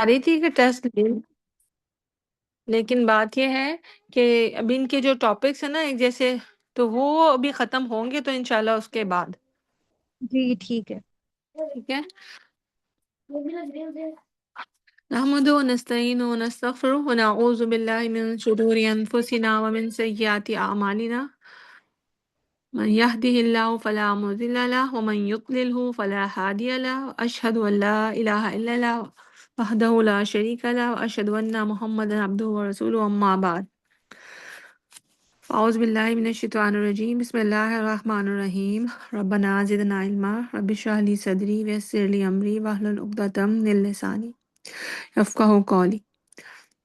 رہی تھی کہ ٹیسٹ لیں، لیکن بات یہ ہے کہ ابھی ان کے جو ٹاپکس ہیں نا ایک جیسے، تو وہ ابھی ختم ہوں گے تو انشاءاللہ اس کے بعد جی ٹھیک ہے۔ ٹھیک ہے۔ نحمد ونستعین ونستغفر ونعوذ باللہ من شرور انفسنا ومن سیئات اعمالنا من يهده الله فلا مضل له ومن يضلله فلا هادي له واشهد ان لا اله الا الله وحده لا شريك له واشهد ان محمدا عبده ورسوله اما بعد اعوذ باللہ من الشیطان الرجیم بسم اللہ الرحمن الرحیم ربنا زدنا علما رب اشرح لي صدری ویسر لي امری واحلل عقدۃ من لسانی یفقہوا قولی۔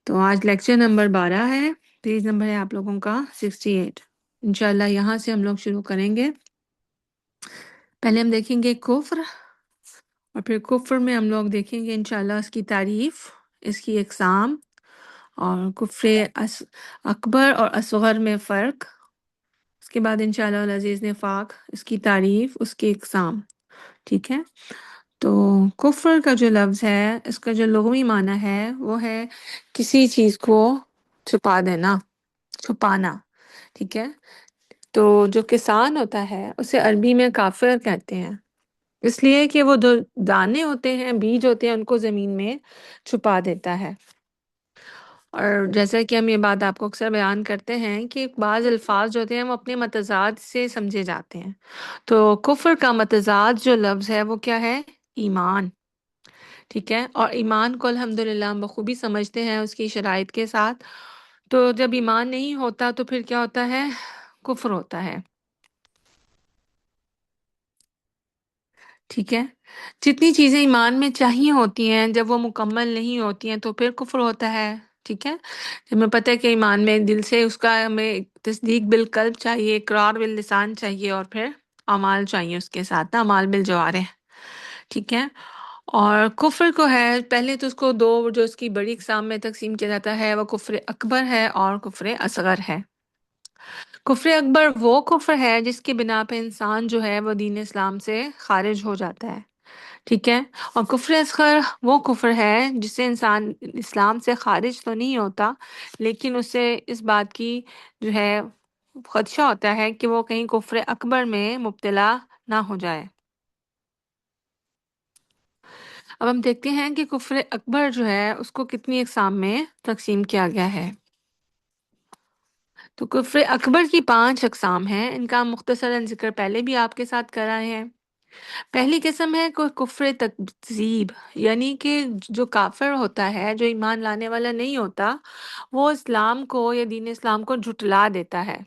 تو آج لیکچر نمبر 12 ہے، پیج نمبر ہے آپ لوگوں کا 68۔ انشاءاللہ یہاں سے ہم لوگ شروع کریں گے۔ پہلے ہم دیکھیں گے کفر، اور پھر کفر میں ہم لوگ دیکھیں گے انشاءاللہ اس کی تعریف، اس کی اقسام، اور اکبر اور اصغر میں فرق۔ اس کے بعد انشاءاللہ العزیز نفاق، اس کی تعریف، اس کی اقسام۔ ٹھیک ہے۔ تو کفر کا جو لفظ ہے، اس کا جو لغوی معنی ہے وہ ہے کسی چیز کو چھپا دینا، چھپانا۔ ٹھیک ہے۔ تو جو کسان ہوتا ہے اسے عربی میں کافر کہتے ہیں، اس لیے کہ وہ جو دانے ہوتے ہیں، بیج ہوتے ہیں، ان کو زمین میں چھپا دیتا ہے۔ اور جیسا کہ ہم یہ بات آپ کو اکثر بیان کرتے ہیں کہ بعض الفاظ جو ہوتے ہیں وہ اپنے متضاد سے سمجھے جاتے ہیں۔ تو کفر کا متضاد جو لفظ ہے وہ کیا ہے؟ ایمان۔ ٹھیک ہے۔ اور ایمان کو الحمدللہ ہم بخوبی سمجھتے ہیں اس کی شرائط کے ساتھ۔ تو جب ایمان نہیں ہوتا تو پھر کیا ہوتا ہے؟ کفر ہوتا ہے۔ ٹھیک ہے۔ جتنی چیزیں ایمان میں چاہیے ہوتی ہیں جب وہ مکمل نہیں ہوتی ہیں تو پھر کفر ہوتا ہے۔ ٹھیک ہے۔ ہمیں پتہ ہے کہ ایمان میں دل سے اس کا ہمیں تصدیق بالقلب چاہیے، اقرار باللسان چاہیے، اور پھر اعمال چاہیے اس کے ساتھ، اعمال بالجوارح۔ ٹھیک ہے۔ اور کفر کو ہے، پہلے تو اس کو دو جو اس کی بڑی اقسام میں تقسیم کیا جاتا ہے، وہ کفر اکبر ہے اور کفر اصغر ہے۔ کفر اکبر وہ کفر ہے جس کی بنا پہ انسان جو ہے وہ دین اسلام سے خارج ہو جاتا ہے۔ ٹھیک ہے۔ اور کفر اصغر وہ کفر ہے جس سے انسان اسلام سے خارج تو نہیں ہوتا، لیکن اسے اس بات کی جو ہے خدشہ ہوتا ہے کہ وہ کہیں کفر اکبر میں مبتلا نہ ہو جائے۔ اب ہم دیکھتے ہیں کہ کفر اکبر جو ہے اس کو کتنی اقسام میں تقسیم کیا گیا ہے۔ تو کفر اکبر کی 5 اقسام ہیں، ان کا مختصراً ذکر پہلے بھی آپ کے ساتھ کرا ہے۔ پہلی قسم ہے کفر تکذیب، یعنی کہ جو کافر ہوتا ہے، جو ایمان لانے والا نہیں ہوتا، وہ اسلام کو یا دین اسلام کو جھٹلا دیتا ہے۔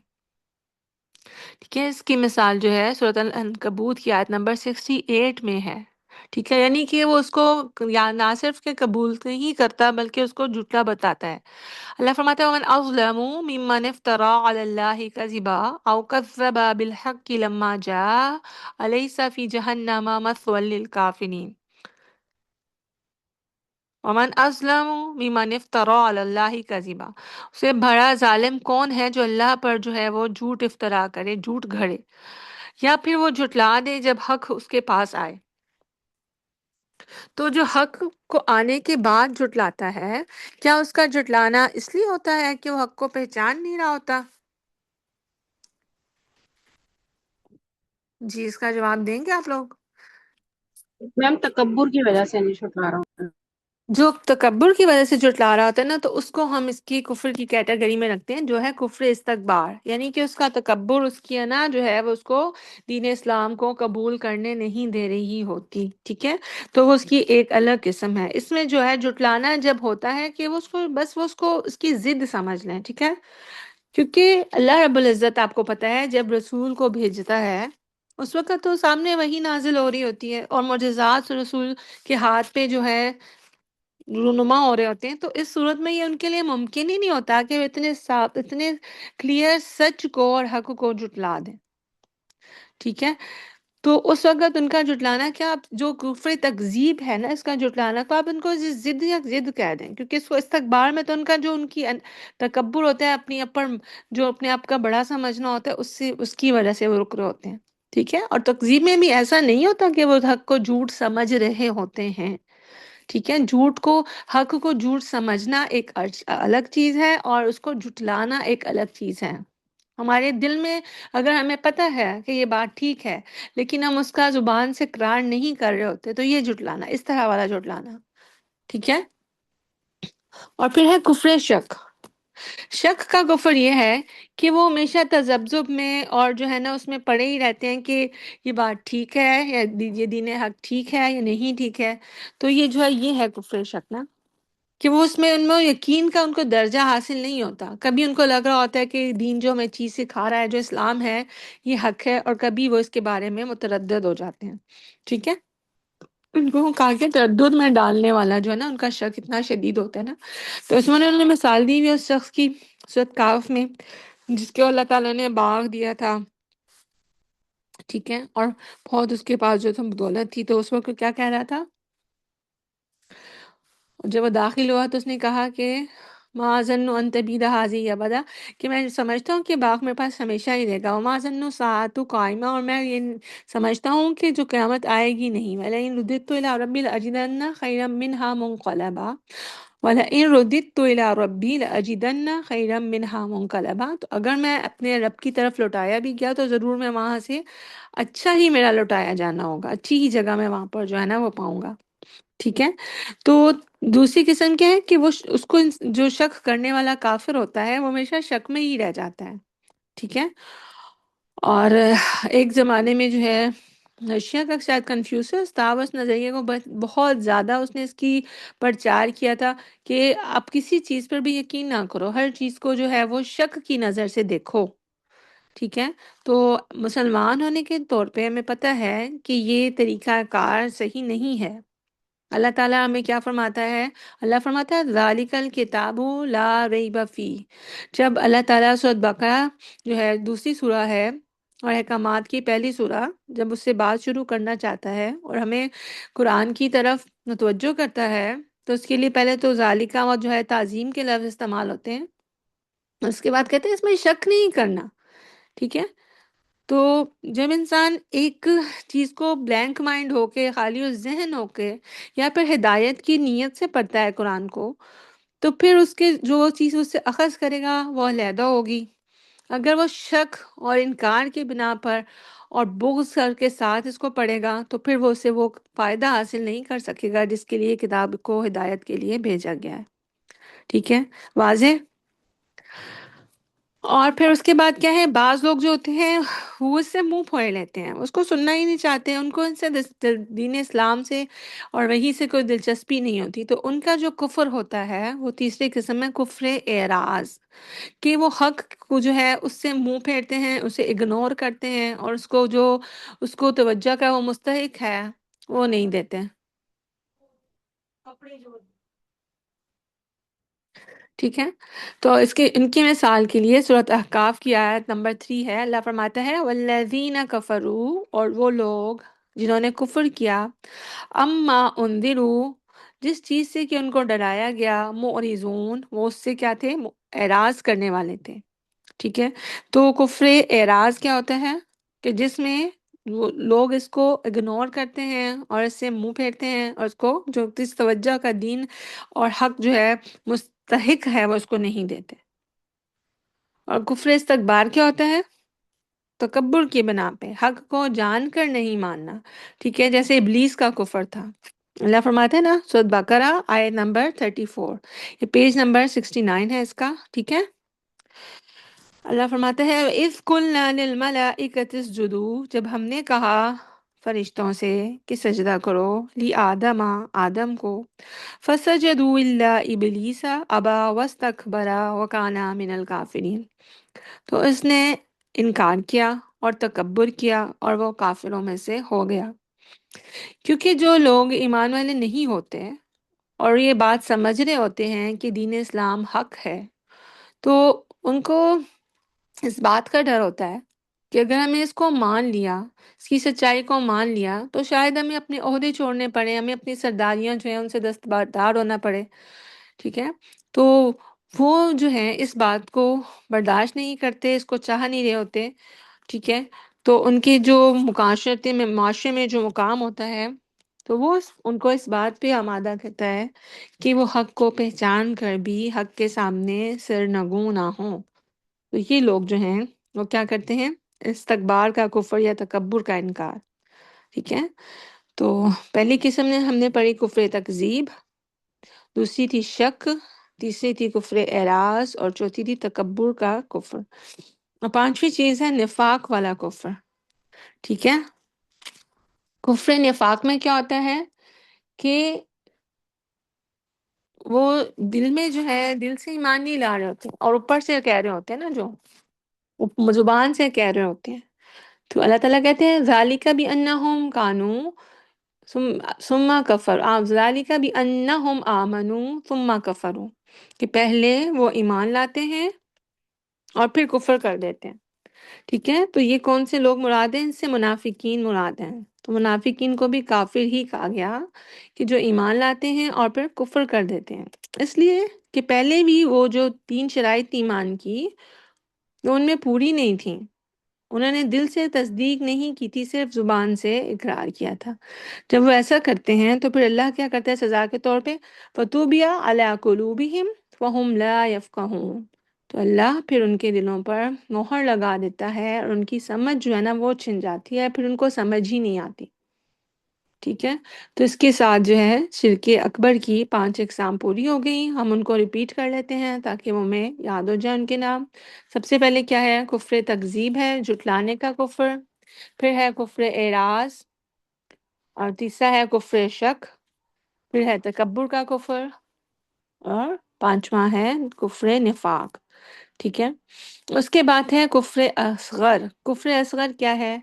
ٹھیک ہے۔ اس کی مثال جو ہے سورۃ العنکبوت کی آیت نمبر 68 میں ہے۔ ٹھیک ہے۔ یعنی کہ وہ اس کو یا نہ صرف کہ قبول نہیں کرتا بلکہ اس کو جھوٹا بتاتا ہے۔ اللہ فرماتا ہے وَمَنْ أَظْلَمُ مِمَّنِ افْتَرَىٰ عَلَى اللَّهِ كَذِبًا أَوْ كَذَّبَ بِالْحَقِّ لَمَّا جَاءَهُ أَلَيْسَ فِي جَهَنَّمَ مَثْوًى لِّلْكَافِرِينَ۔ وَمَنْ أَظْلَمُ مِمَّنِ افْتَرَىٰ عَلَى اللَّهِ كَذِبًا، اس سے بڑا ظالم کون ہے جو اللہ پر جو ہے وہ جھوٹ افترا کرے، جھوٹ گھڑے، یا پھر وہ جھٹلا دے جب حق اس کے پاس آئے۔ تو جو حق کو آنے کے بعد جھٹلاتا ہے، کیا اس کا جھٹلانا اس لیے ہوتا ہے کہ وہ حق کو پہچان نہیں رہا ہوتا؟ جی اس کا جواب دیں گے آپ لوگ؟ میم تکبر کی وجہ سے نہیں چھٹلا رہا ہوں۔ جو تکبر کی وجہ سے جھٹلا رہا ہوتا ہے نا، تو اس کو ہم اس کی کفر کی کیٹیگری میں رکھتے ہیں، جو ہے کفر استکبار، یعنی کہ اس کا تکبر، اس کی نا جو ہے وہ اس کو دین اسلام کو قبول کرنے نہیں دے رہی ہوتی۔ ٹھیک ہے۔ تو وہ اس کی ایک الگ قسم ہے۔ اس میں جو ہے جھٹلانا جب ہوتا ہے کہ وہ اس کو بس وہ اس کو اس کی ضد سمجھ لیں۔ ٹھیک ہے۔ کیونکہ اللہ رب العزت آپ کو پتہ ہے جب رسول کو بھیجتا ہے اس وقت تو سامنے وہی نازل ہو رہی ہوتی ہے اور معجزات رسول کے ہاتھ پہ جو ہے رونما ہو رہے ہوتے ہیں، تو اس صورت میں یہ ان کے لیے ممکن ہی نہیں ہوتا کہ وہ اتنے صاف، اتنے کلیئر سچ کو اور حق کو جھٹلا دیں۔ ٹھیک ہے۔ تو اس وقت ان کا جھٹلانا کیا، جو کفر تکذیب ہے نا، اس کا جھٹلانا، تو آپ ان کو ضد یا ضد کہہ دیں، کیونکہ اس کو استکبار میں تو ان کا جو ان کی تکبر ہوتا ہے، اپنی اپر جو اپنے آپ کا بڑا سمجھنا ہوتا ہے، اس کی وجہ سے وہ رک رہے ہوتے ہیں۔ ٹھیک ہے۔ اور تکذیب میں بھی ایسا نہیں ہوتا کہ وہ حق کو جھوٹ سمجھ رہے ہوتے ہیں۔ ٹھیک ہے، جھوٹ کو، حق کو جھوٹ سمجھنا ایک الگ چیز ہے، اور اس کو جھٹلانا ایک الگ چیز ہے۔ ہمارے دل میں اگر ہمیں پتہ ہے کہ یہ بات ٹھیک ہے لیکن ہم اس کا زبان سے اقرار نہیں کر رہے ہوتے، تو یہ جھٹلانا، اس طرح والا جھٹلانا، ٹھیک ہے۔ اور پھر ہے کفر شک۔ شک کا کفر یہ ہے کہ وہ ہمیشہ تذبذب میں اور جو ہے نا اس میں پڑے ہی رہتے ہیں کہ یہ بات ٹھیک ہے یا یہ دین حق ٹھیک ہے یا نہیں ٹھیک ہے۔ تو یہ جو ہے یہ ہے کفر شک نا، کہ وہ اس میں ان میں یقین کا ان کو درجہ حاصل نہیں ہوتا۔ کبھی ان کو لگ رہا ہوتا ہے کہ دین جو ہمیں چیز سکھا رہا ہے، جو اسلام ہے، یہ حق ہے، اور کبھی وہ اس کے بارے میں متردد ہو جاتے ہیں، ٹھیک ہے۔ ان کو کہا کہ تردد میں ڈالنے والا جو ہے نا ان کا شک اتنا شدید ہوتا ہے نا۔ تو اس میں انہوں نے مثال دی ہوئی ہے اس شخص کی سورۃ کاف میں، جس کو اللہ تعالیٰ نے باغ دیا تھا، ٹھیک ہے، اور بہت اس کے پاس جو تھا دولت تھی، تو اس وقت کیا کہہ رہا تھا؟ جب وہ داخل ہوا تو اس نے کہا کہ ما ظن ان تبید هذه ابدا، کہ میں سمجھتا ہوں کہ باغ میرے پاس ہمیشہ ہی رہے گا، وما ظن الساعة قائمہ، اور میں یہ سمجھتا ہوں کہ جو قیامت آئے گی نہیں، ولئن رددت الى ربی لاجدن خیرا منها منقلبا، ولئن رددت الى ربی لاجدن خیرا منها منقلبا، تو اگر میں اپنے رب کی طرف لوٹایا بھی گیا تو ضرور میں وہاں سے اچھا ہی میرا لوٹایا جانا ہوگا، اچھی ہی جگہ میں وہاں پر جو ہے نا وہ پاؤں گا، ٹھیک ہے۔ تو دوسری قسم کیا ہے کہ وہ اس کو جو شک کرنے والا کافر ہوتا ہے وہ ہمیشہ شک میں ہی رہ جاتا ہے، ٹھیک ہے۔ اور ایک زمانے میں جو ہے رشیا کا شاید کنفیوسس تھا، وہ اس نظریے کو بہت زیادہ اس نے اس کی پرچار کیا تھا کہ آپ کسی چیز پر بھی یقین نہ کرو، ہر چیز کو جو ہے وہ شک کی نظر سے دیکھو، ٹھیک ہے۔ تو مسلمان ہونے کے طور پہ ہمیں پتہ ہے کہ یہ طریقہ کار صحیح نہیں ہے۔ اللہ تعالیٰ ہمیں کیا فرماتا ہے؟ اللہ فرماتا ہے ذالک الکتاب لا ریب فیہ۔ جب اللہ تعالیٰ سورۃ بقرہ جو ہے دوسری سورہ ہے اور احکامات کی پہلی سورہ، جب اس سے بات شروع کرنا چاہتا ہے اور ہمیں قرآن کی طرف متوجہ کرتا ہے، تو اس کے لیے پہلے تو ذالکہ اور جو ہے تعظیم کے لفظ استعمال ہوتے ہیں، اس کے بعد کہتے ہیں اس میں شک نہیں کرنا، ٹھیک ہے۔ تو جب انسان ایک چیز کو بلینک مائنڈ ہو کے، خالی ذہن ہو کے، یا پھر ہدایت کی نیت سے پڑھتا ہے قرآن کو، تو پھر اس کے جو چیز اس سے اخذ کرے گا وہ علیحدہ ہوگی۔ اگر وہ شک اور انکار کی بنا پر اور بغض کر کے ساتھ اس کو پڑھے گا، تو پھر وہ اسے وہ فائدہ حاصل نہیں کر سکے گا جس کے لیے کتاب کو ہدایت کے لیے بھیجا گیا ہے، ٹھیک ہے، واضح۔ اور پھر اس کے بعد کیا ہے، بعض لوگ جو ہوتے ہیں وہ اس سے منہ پھوڑ لیتے ہیں، اس کو سننا ہی نہیں چاہتے، ان کو ان سے دین اسلام سے اور وہی سے کوئی دلچسپی نہیں ہوتی، تو ان کا جو کفر ہوتا ہے وہ تیسری قسم ہے کفر اعراض، کہ وہ حق کو جو ہے اس سے منہ پھیرتے ہیں، اسے اگنور کرتے ہیں، اور اس کو جو اس کو توجہ کا وہ مستحق ہے وہ نہیں دیتے، ٹھیک ہے۔ تو اس کے ان کی مثال کے لیے سورۃ احقاف کی آیت نمبر 3 ہے، اللہ فرماتا ہے والذین کفروا، اور وہ لوگ جنہوں نے کفر کیا، اما انذروا، جس چیز سے کہ ان کو ڈرایا گیا، معرضون، وہ اس سے کیا تھے؟ اعراض کرنے والے تھے، ٹھیک ہے۔ تو کفر اعراض کیا ہوتا ہے؟ کہ جس میں وہ لوگ اس کو اگنور کرتے ہیں اور اس سے منہ پھیرتے ہیں، اور اس کو جو جس توجہ کا دین اور حق جو ہے مستحق ہے وہ اس کو نہیں دیتے۔ اور کفر استکبار کیا ہوتا ہے؟ تکبر کی بنا پہ حق کو جان کر نہیں ماننا، ٹھیک ہے، جیسے ابلیس کا کفر تھا۔ اللہ فرماتے ہیں نا سورۃ بقرہ آیت نمبر 34، یہ پیج نمبر 69 ہے اس کا، ٹھیک ہے۔ اللہ فرماتا ہے اذ قلنا للملائکۃ اسجدوا، جب ہم نے کہا فرشتوں سے کہ سجدہ کرو، لی آدم، آدم کو، فسجدوا الا ابلیس ابا واستکبر وکان من الکافرین، تو اس نے انکار کیا اور تکبر کیا اور وہ کافروں میں سے ہو گیا۔ کیونکہ جو لوگ ایمان والے نہیں ہوتے اور یہ بات سمجھ رہے ہوتے ہیں کہ دین اسلام حق ہے، تو ان کو اس بات کا ڈر ہوتا ہے کہ اگر ہمیں اس کو مان لیا، اس کی سچائی کو مان لیا، تو شاید ہمیں اپنے عہدے چھوڑنے پڑے، ہمیں اپنی سرداریاں جو ہیں ان سے دستبردار ہونا پڑے، ٹھیک ہے۔ تو وہ جو ہیں اس بات کو برداشت نہیں کرتے، اس کو چاہ نہیں رہے ہوتے، ٹھیک ہے۔ تو ان کے جو معاشرے میں جو مقام ہوتا ہے تو وہ ان کو اس بات پہ آمادہ کرتا ہے کہ وہ حق کو پہچان کر بھی حق کے سامنے سرنگوں نہ ہوں۔ تو یہ لوگ جو ہیں وہ کیا کرتے ہیں؟ استکبار کا کفر یا تکبر کا انکار، ٹھیک ہے؟ تو پہلی قسم نے ہم نے پڑھی کفر تکذیب، دوسری تھی شک، تیسری تھی کفر اعراض، اور چوتھی تھی تکبر کا کفر، اور پانچویں چیز ہے نفاق والا کفر، ٹھیک ہے؟ کفر نفاق میں کیا ہوتا ہے کہ وہ دل میں جو ہے، دل سے ایمان نہیں لا رہے ہوتے اور اوپر سے کہہ رہے ہوتے ہیں نا، جو زبان سے کہہ رہے ہوتے ہیں۔ تو اللہ تعالیٰ کہتے ہیں ذالک بأنہم کانوا ثم کفروا، ذالک بأنہم آمنوا ثم کفروا، کہ پہلے وہ ایمان لاتے ہیں اور پھر کفر کر دیتے ہیں، ٹھیک ہے؟ تو یہ کون سے لوگ مراد ہیں؟ ان سے منافقین مراد ہیں۔ تو منافقین کو بھی کافر ہی کہا گیا کہ جو ایمان لاتے ہیں اور پھر کفر کر دیتے ہیں، اس لیے کہ پہلے بھی وہ جو 3 شرائط تھی ایمان کی، وہ ان میں پوری نہیں تھیں، انہوں نے دل سے تصدیق نہیں کی تھی، صرف زبان سے اقرار کیا تھا۔ جب وہ ایسا کرتے ہیں تو پھر اللہ کیا کرتا ہے سزا کے طور پہ؟ فَطُوبِيَ عَلَىٰ قُلُوبِهِمْ فَهُمْ لَا يَفْقَهُونَ، تو اللہ پھر ان کے دلوں پر مہر لگا دیتا ہے اور ان کی سمجھ جو ہے نا وہ چھن جاتی ہے، پھر ان کو سمجھ ہی نہیں آتی، ٹھیک ہے؟ تو اس کے ساتھ جو ہے شرک اکبر کی 5 اقسام پوری ہو گئی، ہم ان کو ریپیٹ کر لیتے ہیں تاکہ وہ ہمیں یاد ہو جائے ان کے نام۔ سب سے پہلے کیا ہے؟ کفر تکذیب ہے، جھٹلانے کا کفر، پھر ہے کفر اعراض، اور تیسرا ہے کفر شک، پھر ہے تکبر کا کفر، اور پانچواں ہے کفر نفاق، ٹھیک ہے؟ اس کے بعد ہے کفر اصغر۔ کفر اصغر کیا ہے؟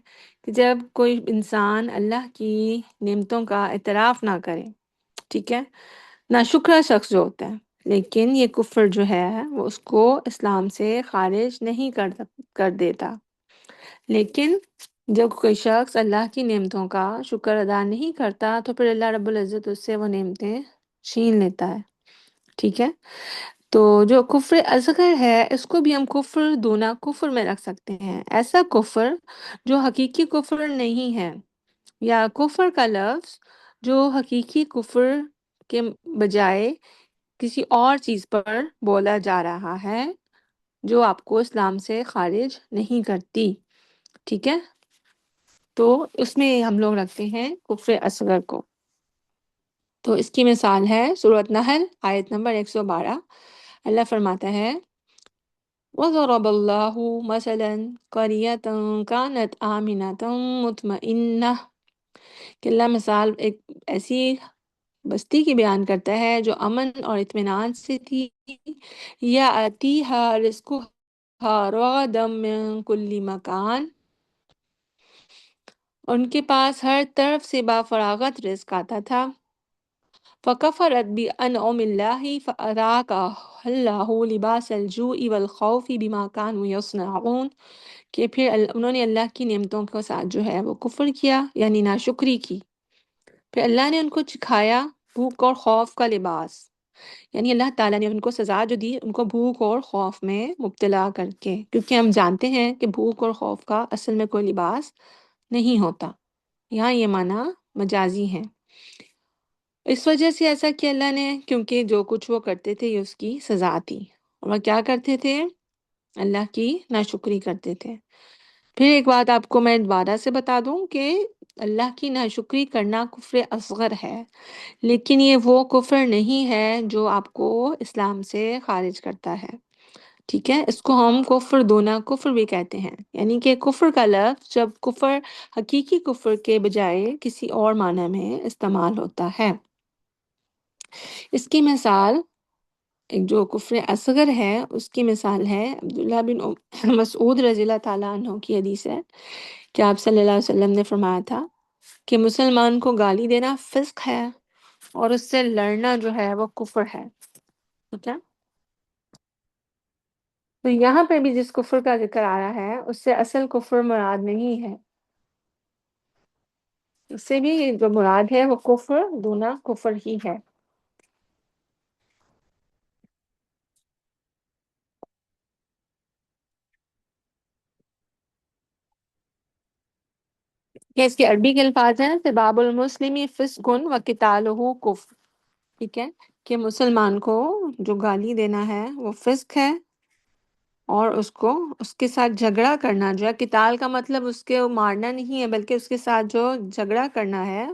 کہ جب کوئی انسان اللہ کی نعمتوں کا اعتراف نہ کرے، ٹھیک ہے؟ ناشکرا شخص جو ہوتا ہے، لیکن یہ کفر جو ہے وہ اس کو اسلام سے خارج نہیں کر دیتا، لیکن جب کوئی شخص اللہ کی نعمتوں کا شکر ادا نہیں کرتا تو پھر اللہ رب العزت اس سے وہ نعمتیں چھین لیتا ہے، ٹھیک ہے؟ تو جو کفر اصغر ہے اس کو بھی ہم کفر دونا کفر میں رکھ سکتے ہیں، ایسا کفر جو حقیقی کفر نہیں ہے، یا کفر کا لفظ جو حقیقی کفر کے بجائے کسی اور چیز پر بولا جا رہا ہے جو آپ کو اسلام سے خارج نہیں کرتی، ٹھیک ہے؟ تو اس میں ہم لوگ رکھتے ہیں کفر اصغر کو۔ تو اس کی مثال ہے سورۃ نحل آیت نمبر 112، اللہ فرماتا ہے وَضَرَبَ اللَّهُ مَثَلًا قَرْيَةً كَانَتْ آمِنَةً مُطْمَئِنَّةً، کہ اللہ مثال ایک ایسی بستی کی بیان کرتا ہے جو امن اور اطمینان سے تھی، یا آتیہا رزقہا رغدا من کل مکان، ان کے پاس ہر طرف سے بافراغت رزق آتا تھا، فَكَفَرَتْ بِأَنْعُمِ اللَّهِ فَأَذَاقَهَا اللَّهُ لِبَاسَ الْجُوعِ وَالْخَوْفِ بِمَا كَانُوا يَصْنَعُونَ، کہ پھر انہوں نے اللہ کی نعمتوں کے ساتھ جو ہے وہ کفر کیا، یعنی ناشکری کی، پھر اللہ نے ان کو چکھایا بھوک اور خوف کا لباس، یعنی اللہ تعالیٰ نے ان کو سزا جو دی ان کو بھوک اور خوف میں مبتلا کر کے، کیونکہ ہم جانتے ہیں کہ بھوک اور خوف کا اصل میں کوئی لباس نہیں ہوتا، یہاں یہ معنی مجازی ہیں۔ اس وجہ سے ایسا کیا اللہ نے، کیونکہ جو کچھ وہ کرتے تھے یہ اس کی سزا تھی، اور وہ کیا کرتے تھے؟ اللہ کی ناشکری کرتے تھے۔ پھر ایک بات آپ کو میں دوبارہ سے بتا دوں کہ اللہ کی ناشکری کرنا کفر اصغر ہے، لیکن یہ وہ کفر نہیں ہے جو آپ کو اسلام سے خارج کرتا ہے، ٹھیک ہے؟ اس کو ہم کفر دونا کفر بھی کہتے ہیں، یعنی کہ کفر کا لفظ جب کفر حقیقی کفر کے بجائے کسی اور معنی میں استعمال ہوتا ہے۔ اس کی مثال ایک جو کفر اصغر ہے اس کی مثال ہے عبداللہ بن مسعود رضی اللہ تعالیٰ عنہ کی حدیث ہے کہ آپ صلی اللہ علیہ وسلم نے فرمایا تھا کہ مسلمان کو گالی دینا فسق ہے اور اس سے لڑنا جو ہے وہ کفر ہے، ٹھیک ہے؟ تو یہاں پہ بھی جس کفر کا ذکر آ رہا ہے اس سے اصل کفر مراد نہیں ہے، اس سے بھی جو مراد ہے وہ کفر دونا کفر ہی ہے۔ یہ اس کے عربی کے الفاظ ہیں، سباب المسلم فسق و قتالہ کفر، ٹھیک ہے، کہ مسلمان کو جو گالی دینا ہے وہ فسق ہے، اور اس کے ساتھ جھگڑا کرنا جو ہے، قتال کا مطلب اس کے مارنا نہیں ہے، بلکہ اس کے ساتھ جو جھگڑا کرنا ہے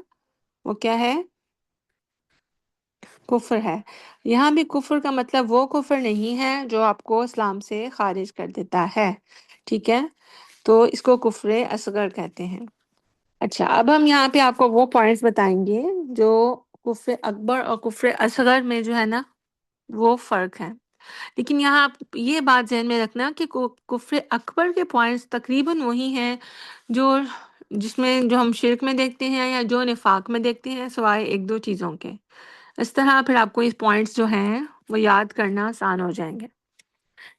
وہ کیا ہے؟ کفر ہے۔ یہاں بھی کفر کا مطلب وہ کفر نہیں ہے جو آپ کو اسلام سے خارج کر دیتا ہے، ٹھیک ہے، تو اس کو کفر اصغر کہتے ہیں۔ اچھا، اب ہم یہاں پہ آپ کو وہ پوائنٹس بتائیں گے جو کفر اکبر اور کفر اصغر میں جو ہے نا وہ فرق ہے، لیکن یہاں آپ یہ بات ذہن میں رکھنا کہ کفر اکبر کے پوائنٹس تقریباً وہی ہیں جو جس میں جو ہم شرک میں دیکھتے ہیں یا جو نفاق میں دیکھتے ہیں، سوائے ایک دو چیزوں کے۔ اس طرح پھر آپ کو اس پوائنٹس جو ہیں وہ یاد کرنا آسان ہو جائیں گے،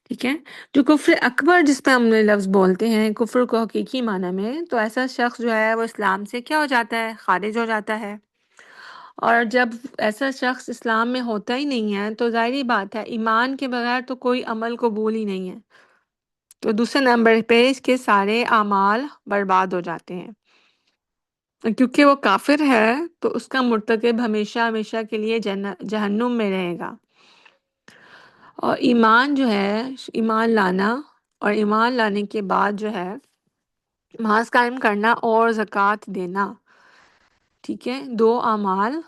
ٹھیک ہے۔ جو کفر اکبر جس پہ ہم نے لفظ بولتے ہیں کفر کو حقیقی معنی میں، تو ایسا شخص جو ہے وہ اسلام سے کیا ہو جاتا ہے؟ خارج ہو جاتا ہے، اور جب ایسا شخص اسلام میں ہوتا ہی نہیں ہے تو ظاہری بات ہے ایمان کے بغیر تو کوئی عمل قبول ہی نہیں ہے، تو دوسرے نمبر پہ اس کے سارے اعمال برباد ہو جاتے ہیں، کیونکہ وہ کافر ہے تو اس کا مرتکب ہمیشہ ہمیشہ کے لیے جہنم میں رہے گا۔ اور ایمان جو ہے، ایمان لانا اور ایمان لانے کے بعد جو ہے نماز قائم کرنا اور زکوٰۃ دینا، ٹھیک ہے، دو اعمال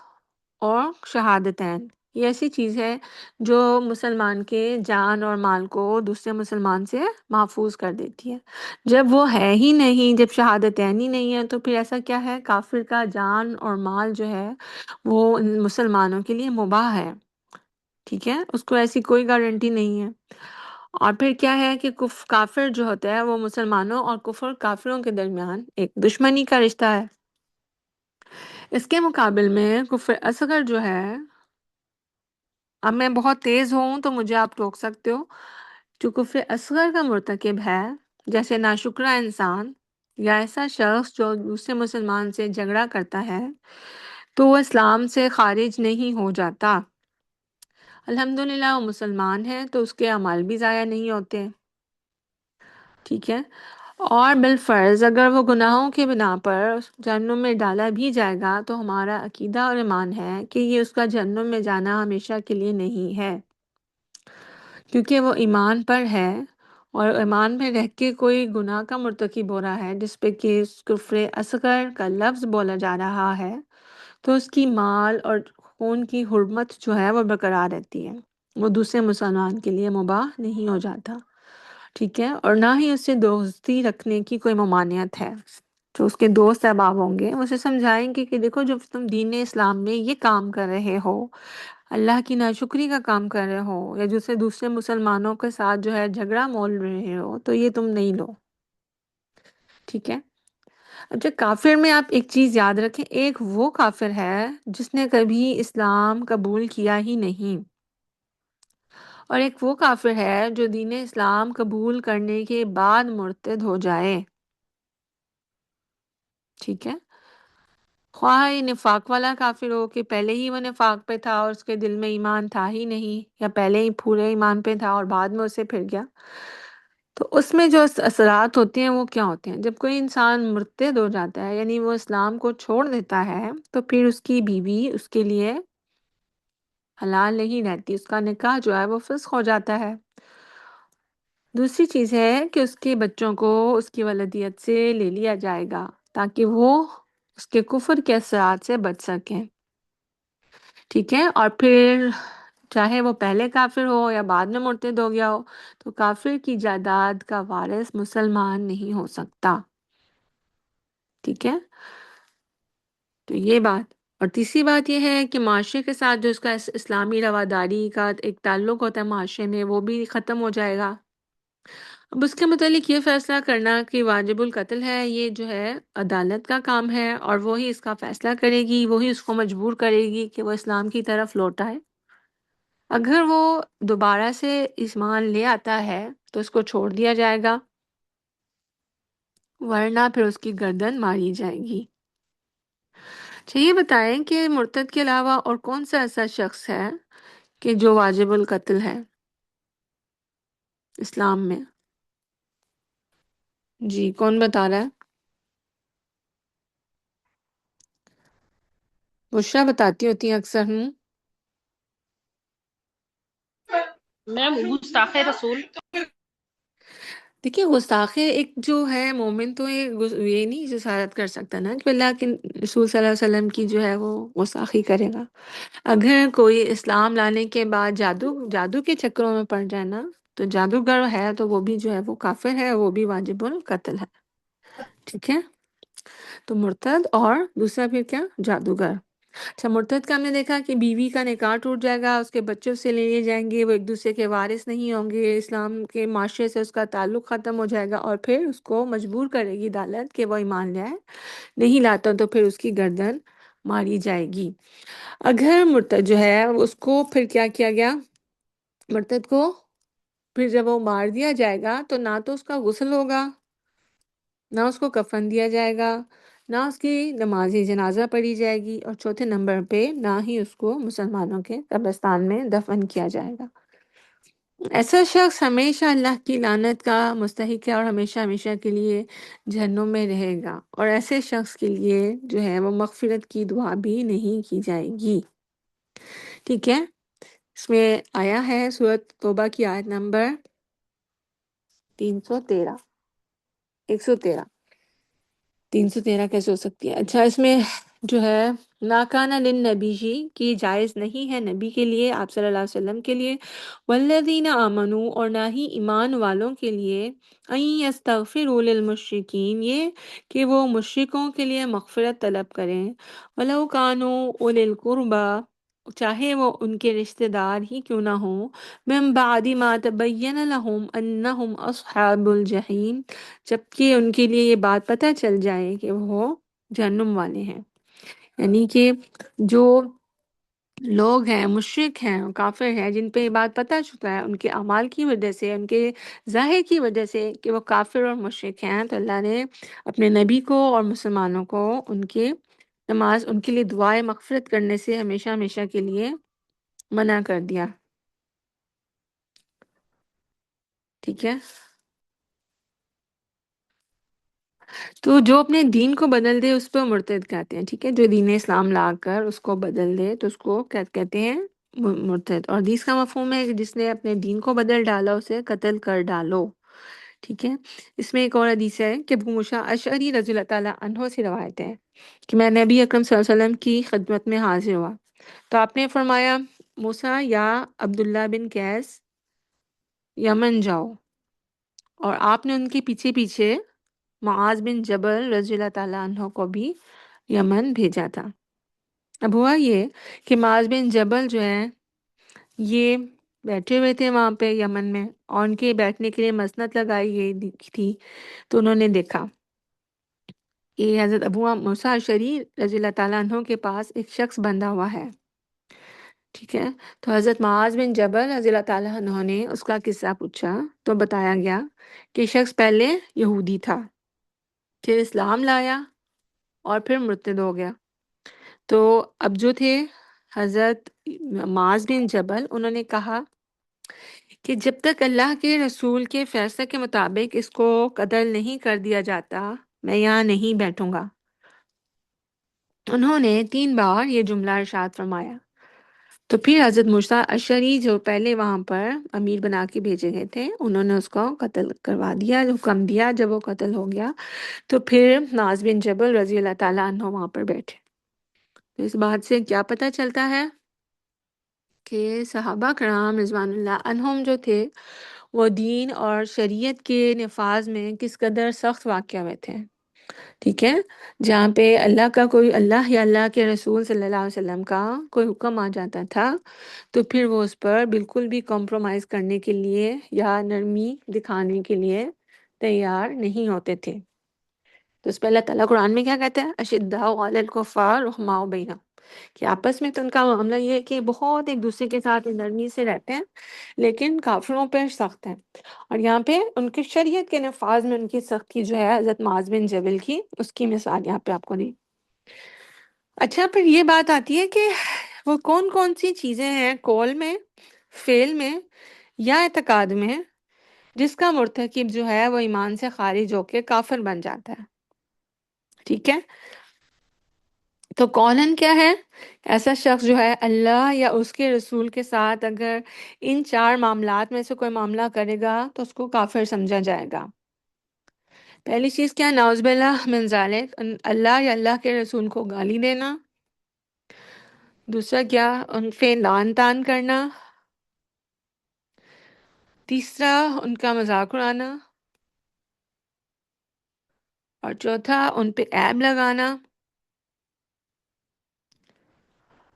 اور شہادتین، یہ ایسی چیز ہے جو مسلمان کے جان اور مال کو دوسرے مسلمان سے محفوظ کر دیتی ہے۔ جب وہ ہے ہی نہیں، جب شہادتین ہی نہیں ہے، تو پھر ایسا کیا ہے؟ کافر کا جان اور مال جو ہے وہ مسلمانوں کے لیے مباح ہے، ٹھیک ہے، اس کو ایسی کوئی گارنٹی نہیں ہے۔ اور پھر کیا ہے کہ کافر جو ہوتا ہے وہ مسلمانوں اور کفر کافروں کے درمیان ایک دشمنی کا رشتہ ہے۔ اس کے مقابل میں کفر اصغر جو ہے، اب میں بہت تیز ہوں تو مجھے آپ ٹوک سکتے ہو، جو کفر اصغر کا مرتکب ہے، جیسے ناشکرا انسان یا ایسا شخص جو دوسرے مسلمان سے جھگڑا کرتا ہے، تو وہ اسلام سے خارج نہیں ہو جاتا۔ الحمدللہ وہ مسلمان ہے تو اس کے اعمال بھی ضائع نہیں ہوتے، ٹھیک ہے، اور بالفرض اگر وہ گناہوں کے بنا پر جہنم میں ڈالا بھی جائے گا تو ہمارا عقیدہ اور ایمان ہے کہ یہ اس کا جہنم میں جانا ہمیشہ کے لیے نہیں ہے، کیونکہ وہ ایمان پر ہے، اور ایمان میں رہ کے کوئی گناہ کا مرتکب ہو رہا ہے جس پہ کہ کفر اصغر کا لفظ بولا جا رہا ہے، تو اس کی مال اور خون کی حرمت جو ہے وہ برقرار رہتی ہے، وہ دوسرے مسلمان کے لیے مباح نہیں ہو جاتا، ٹھیک ہے، اور نہ ہی اس سے دوستی رکھنے کی کوئی ممانعت ہے۔ جو اس کے دوست احباب ہوں گے اسے سمجھائیں گے کہ دیکھو جب تم دین اسلام میں یہ کام کر رہے ہو، اللہ کی ناشکری کا کام کر رہے ہو، یا جسے دوسرے مسلمانوں کے ساتھ جو ہے جھگڑا مول رہے ہو، تو یہ تم نہیں لو، ٹھیک ہے۔ اچھا، کافر میں آپ ایک چیز یاد رکھیں، ایک وہ کافر ہے جس نے کبھی اسلام قبول کیا ہی نہیں، اور ایک وہ کافر ہے جو دین اسلام قبول کرنے کے بعد مرتد ہو جائے، ٹھیک ہے، خواہ یہ نفاق والا کافر ہو کہ پہلے ہی وہ نفاق پہ تھا اور اس کے دل میں ایمان تھا ہی نہیں، یا پہلے ہی پورے ایمان پہ تھا اور بعد میں اسے پھر گیا، تو اس میں جو اثرات ہوتے ہیں وہ کیا ہوتے ہیں؟ جب کوئی انسان مرتد ہو جاتا ہے، یعنی وہ اسلام کو چھوڑ دیتا ہے، تو پھر اس کی بیوی اس کے لیے حلال نہیں رہتی، اس کا نکاح جو ہے وہ فسخ ہو جاتا ہے۔ دوسری چیز ہے کہ اس کے بچوں کو اس کی ولدیت سے لے لیا جائے گا تاکہ وہ اس کے کفر کے اثرات سے بچ سکیں، ٹھیک ہے، اور پھر چاہے وہ پہلے کافر ہو یا بعد میں مرتد ہو گیا ہو، تو کافر کی جائیداد کا وارث مسلمان نہیں ہو سکتا، ٹھیک ہے، تو یہ بات۔ اور تیسری بات یہ ہے کہ معاشرے کے ساتھ جو اس کا اسلامی رواداری کا ایک تعلق ہوتا ہے معاشرے میں، وہ بھی ختم ہو جائے گا۔ اب اس کے متعلق یہ فیصلہ کرنا کہ واجب القتل ہے، یہ جو ہے عدالت کا کام ہے، اور وہی اس کا فیصلہ کرے گی، وہی اس کو مجبور کرے گی کہ وہ اسلام کی طرف لوٹ آئے۔ اگر وہ دوبارہ سے ایمان لے آتا ہے تو اس کو چھوڑ دیا جائے گا، ورنہ پھر اس کی گردن ماری جائے گی۔ اچھا، یہ بتائیں کہ مرتد کے علاوہ اور کون سا ایسا شخص ہے کہ جو واجب القتل ہے اسلام میں؟ جی، کون بتا رہا ہے؟ بشرا بتاتی ہوتی ہیں اکثر. میم گستاخ رسول. دیکھیے گستاخ ایک جو ہے مومن تو یہ نہیں جسارت کر سکتا نا کہ اللہ کے رسول صلی اللہ علیہ وسلم کی جو ہے وہ گستاخی کرے گا. اگر کوئی اسلام لانے کے بعد جادو کے چکروں میں پڑ جائے نا تو جادوگر ہے تو وہ بھی جو ہے وہ کافر ہے، وہ بھی واجب القتل ہے. ٹھیک ہے، تو مرتد اور دوسرا پھر کیا، جادوگر. اچھا، مرتد کا ہم نے دیکھا کہ بیوی کا نکاح ٹوٹ جائے گا، اس کے بچوں سے لے لیے جائیں گے، وہ ایک دوسرے کے وارث نہیں ہوں گے، اسلام کے معاشرے سے اس کا تعلق ختم ہو جائے گا، اور پھر اس کو مجبور کرے گی عدالت کہ وہ ایمان لائے. نہیں لاتا تو پھر اس کی گردن ماری جائے گی. اگر مرتد جو ہے اس کو پھر کیا کیا گیا، مرتد کو پھر جب وہ مار دیا جائے گا تو نہ تو اس کا غسل ہوگا، نہ اس کو کفن دیا جائے گا، نہ اس کی نماز جنازہ پڑھی جائے گی، اور چوتھے نمبر پہ نہ ہی اس کو مسلمانوں کے قبرستان میں دفن کیا جائے گا. ایسا شخص ہمیشہ اللہ کی لعنت کا مستحق ہے اور ہمیشہ ہمیشہ کے لیے جہنم میں رہے گا، اور ایسے شخص کے لیے جو ہے وہ مغفرت کی دعا بھی نہیں کی جائے گی. ٹھیک ہے، اس میں آیا ہے سورۃ توبہ کی آیت نمبر 313، 113. 313 کیسے ہو سکتی ہے؟ اچھا، اس میں جو ہے ناکانہ للنبی جی کی جائز نہیں ہے نبی کے لیے، آپ صلی اللہ علیہ وسلم کے لیے، والذین آمنوا اور نہ ہی ایمان والوں کے لیے، ان یستغفروا للمشرکین یہ کہ وہ مشرکوں کے لیے مغفرت طلب کریں، ولو کانوا اولی القربی چاہے وہ ان کے رشتہ دار ہی کیوں نہ ہوں، من بعد ما تبین لهم انہم اصحاب الجحیم جبکہ ان کے لیے یہ بات پتہ چل جائے کہ وہ جہنم والے ہیں. یعنی کہ جو لوگ ہیں، مشرک ہیں، کافر ہیں، جن پہ یہ بات پتہ چکا ہے ان کے اعمال کی وجہ سے، ان کے ظاہر کی وجہ سے کہ وہ کافر اور مشرک ہیں، تو اللہ نے اپنے نبی کو اور مسلمانوں کو ان کے نماز، ان کے لیے دعائے مغفرت کرنے سے ہمیشہ ہمیشہ کے لیے منع کر دیا. ٹھیک ہے، تو جو اپنے دین کو بدل دے اس کو مرتد کہتے ہیں. ٹھیک ہے، جو دین اسلام لا کر اس کو بدل دے تو اس کو کیا کہتے ہیں، مرتد. اور حدیث کا مفہوم ہے کہ جس نے اپنے دین کو بدل ڈالا اسے قتل کر ڈالو. ٹھیک ہے، اس میں ایک اور حدیث ہے کہ ابو موسیٰ اشعری رضی اللہ تعالیٰ عنہ سے روایت ہے کہ میں نبی اکرم صلی اللہ علیہ وسلم کی خدمت میں حاضر ہوا تو آپ نے فرمایا، موسیٰ یا عبداللہ بن قیس یمن جاؤ، اور آپ نے ان کے پیچھے پیچھے معاذ بن جبل رضی اللہ تعالیٰ عنہ کو بھی یمن بھیجا تھا. اب ہوا یہ کہ معاذ بن جبل جو ہے یہ بیٹھے ہوئے تھے وہاں پہ یمن میں، اور ان کے بیٹھنے کے لیے مسند لگائی گئی تھی، تو انہوں نے دیکھا کہ حضرت ابو موسیٰ اشعری رضی اللہ تعالیٰ عنہ کے پاس ایک شخص بندھا ہوا ہے. ٹھیک ہے، تو حضرت معاذ بن جبل رضی اللہ تعالیٰ عنہ نے اس کا قصہ پوچھا تو بتایا گیا کہ شخص پہلے یہودی تھا، پھر اسلام لایا اور پھر مرتد ہو گیا. تو اب جو تھے حضرت معاذ بن جبل، انہوں نے کہا کہ جب تک اللہ کے رسول کے فیصلے کے مطابق اس کو قتل نہیں کر دیا جاتا میں یہاں نہیں بیٹھوں گا. انہوں نے 3 بار یہ جملہ ارشاد فرمایا. تو پھر حضرت موسیٰ اشعری جو پہلے وہاں پر امیر بنا کے بھیجے گئے تھے، انہوں نے اس کو قتل کروا دیا، حکم دیا. جب وہ قتل ہو گیا تو پھر معاذ بن جبل رضی اللہ تعالیٰ عنہ وہاں پر بیٹھے. تو اس بات سے کیا پتہ چلتا ہے کہ صحابہ کرام رضوان اللہ عنہم جو تھے وہ دین اور شریعت کے نفاذ میں کس قدر سخت واقع ہوئے تھے. ٹھیک ہے، جہاں پہ اللہ کا کوئی، اللہ یا اللہ کے رسول صلی اللہ علیہ وسلم کا کوئی حکم آ جاتا تھا تو پھر وہ اس پر بالکل بھی کمپرومائز کرنے کے لیے یا نرمی دکھانے کے لیے تیار نہیں ہوتے تھے. تو اس پہ اللہ تعالیٰ قرآن میں کیا کہتا ہے، اشداء علی الکفار رحماء بینہم، کہ آپس میں تو ان کا معاملہ یہ ہے کہ بہت ایک دوسرے کے ساتھ نرمی سے رہتے ہیں لیکن کافروں پہ سخت ہیں. اور یہاں پہ ان کی شریعت کے نفاذ میں ان کی سختی جو ہے حضرت معاذ بن جبل کی، اس کی مثال یہاں پہ آپ کو دی. اچھا، پھر یہ بات آتی ہے کہ وہ کون کون سی چیزیں ہیں قول میں، فعل میں یا اعتقاد میں جس کا مرتکب جو ہے وہ ایمان سے خارج ہو کے کافر بن جاتا ہے. ٹھیک ہے، تو قولن کیا ہے؟ ایسا شخص جو ہے اللہ یا اس کے رسول کے ساتھ اگر ان 4 معاملات میں سے کوئی معاملہ کرے گا تو اس کو کافر سمجھا جائے گا۔ پہلی چیز کیا؟ نعوذ باللہ من ذالک، اللہ یا اللہ کے رسول کو گالی دینا۔ دوسرا کیا؟ ان پہ لعن طعن کرنا۔ تیسرا ان کا مذاق اڑانا۔ اور چوتھا ان پہ عیب لگانا۔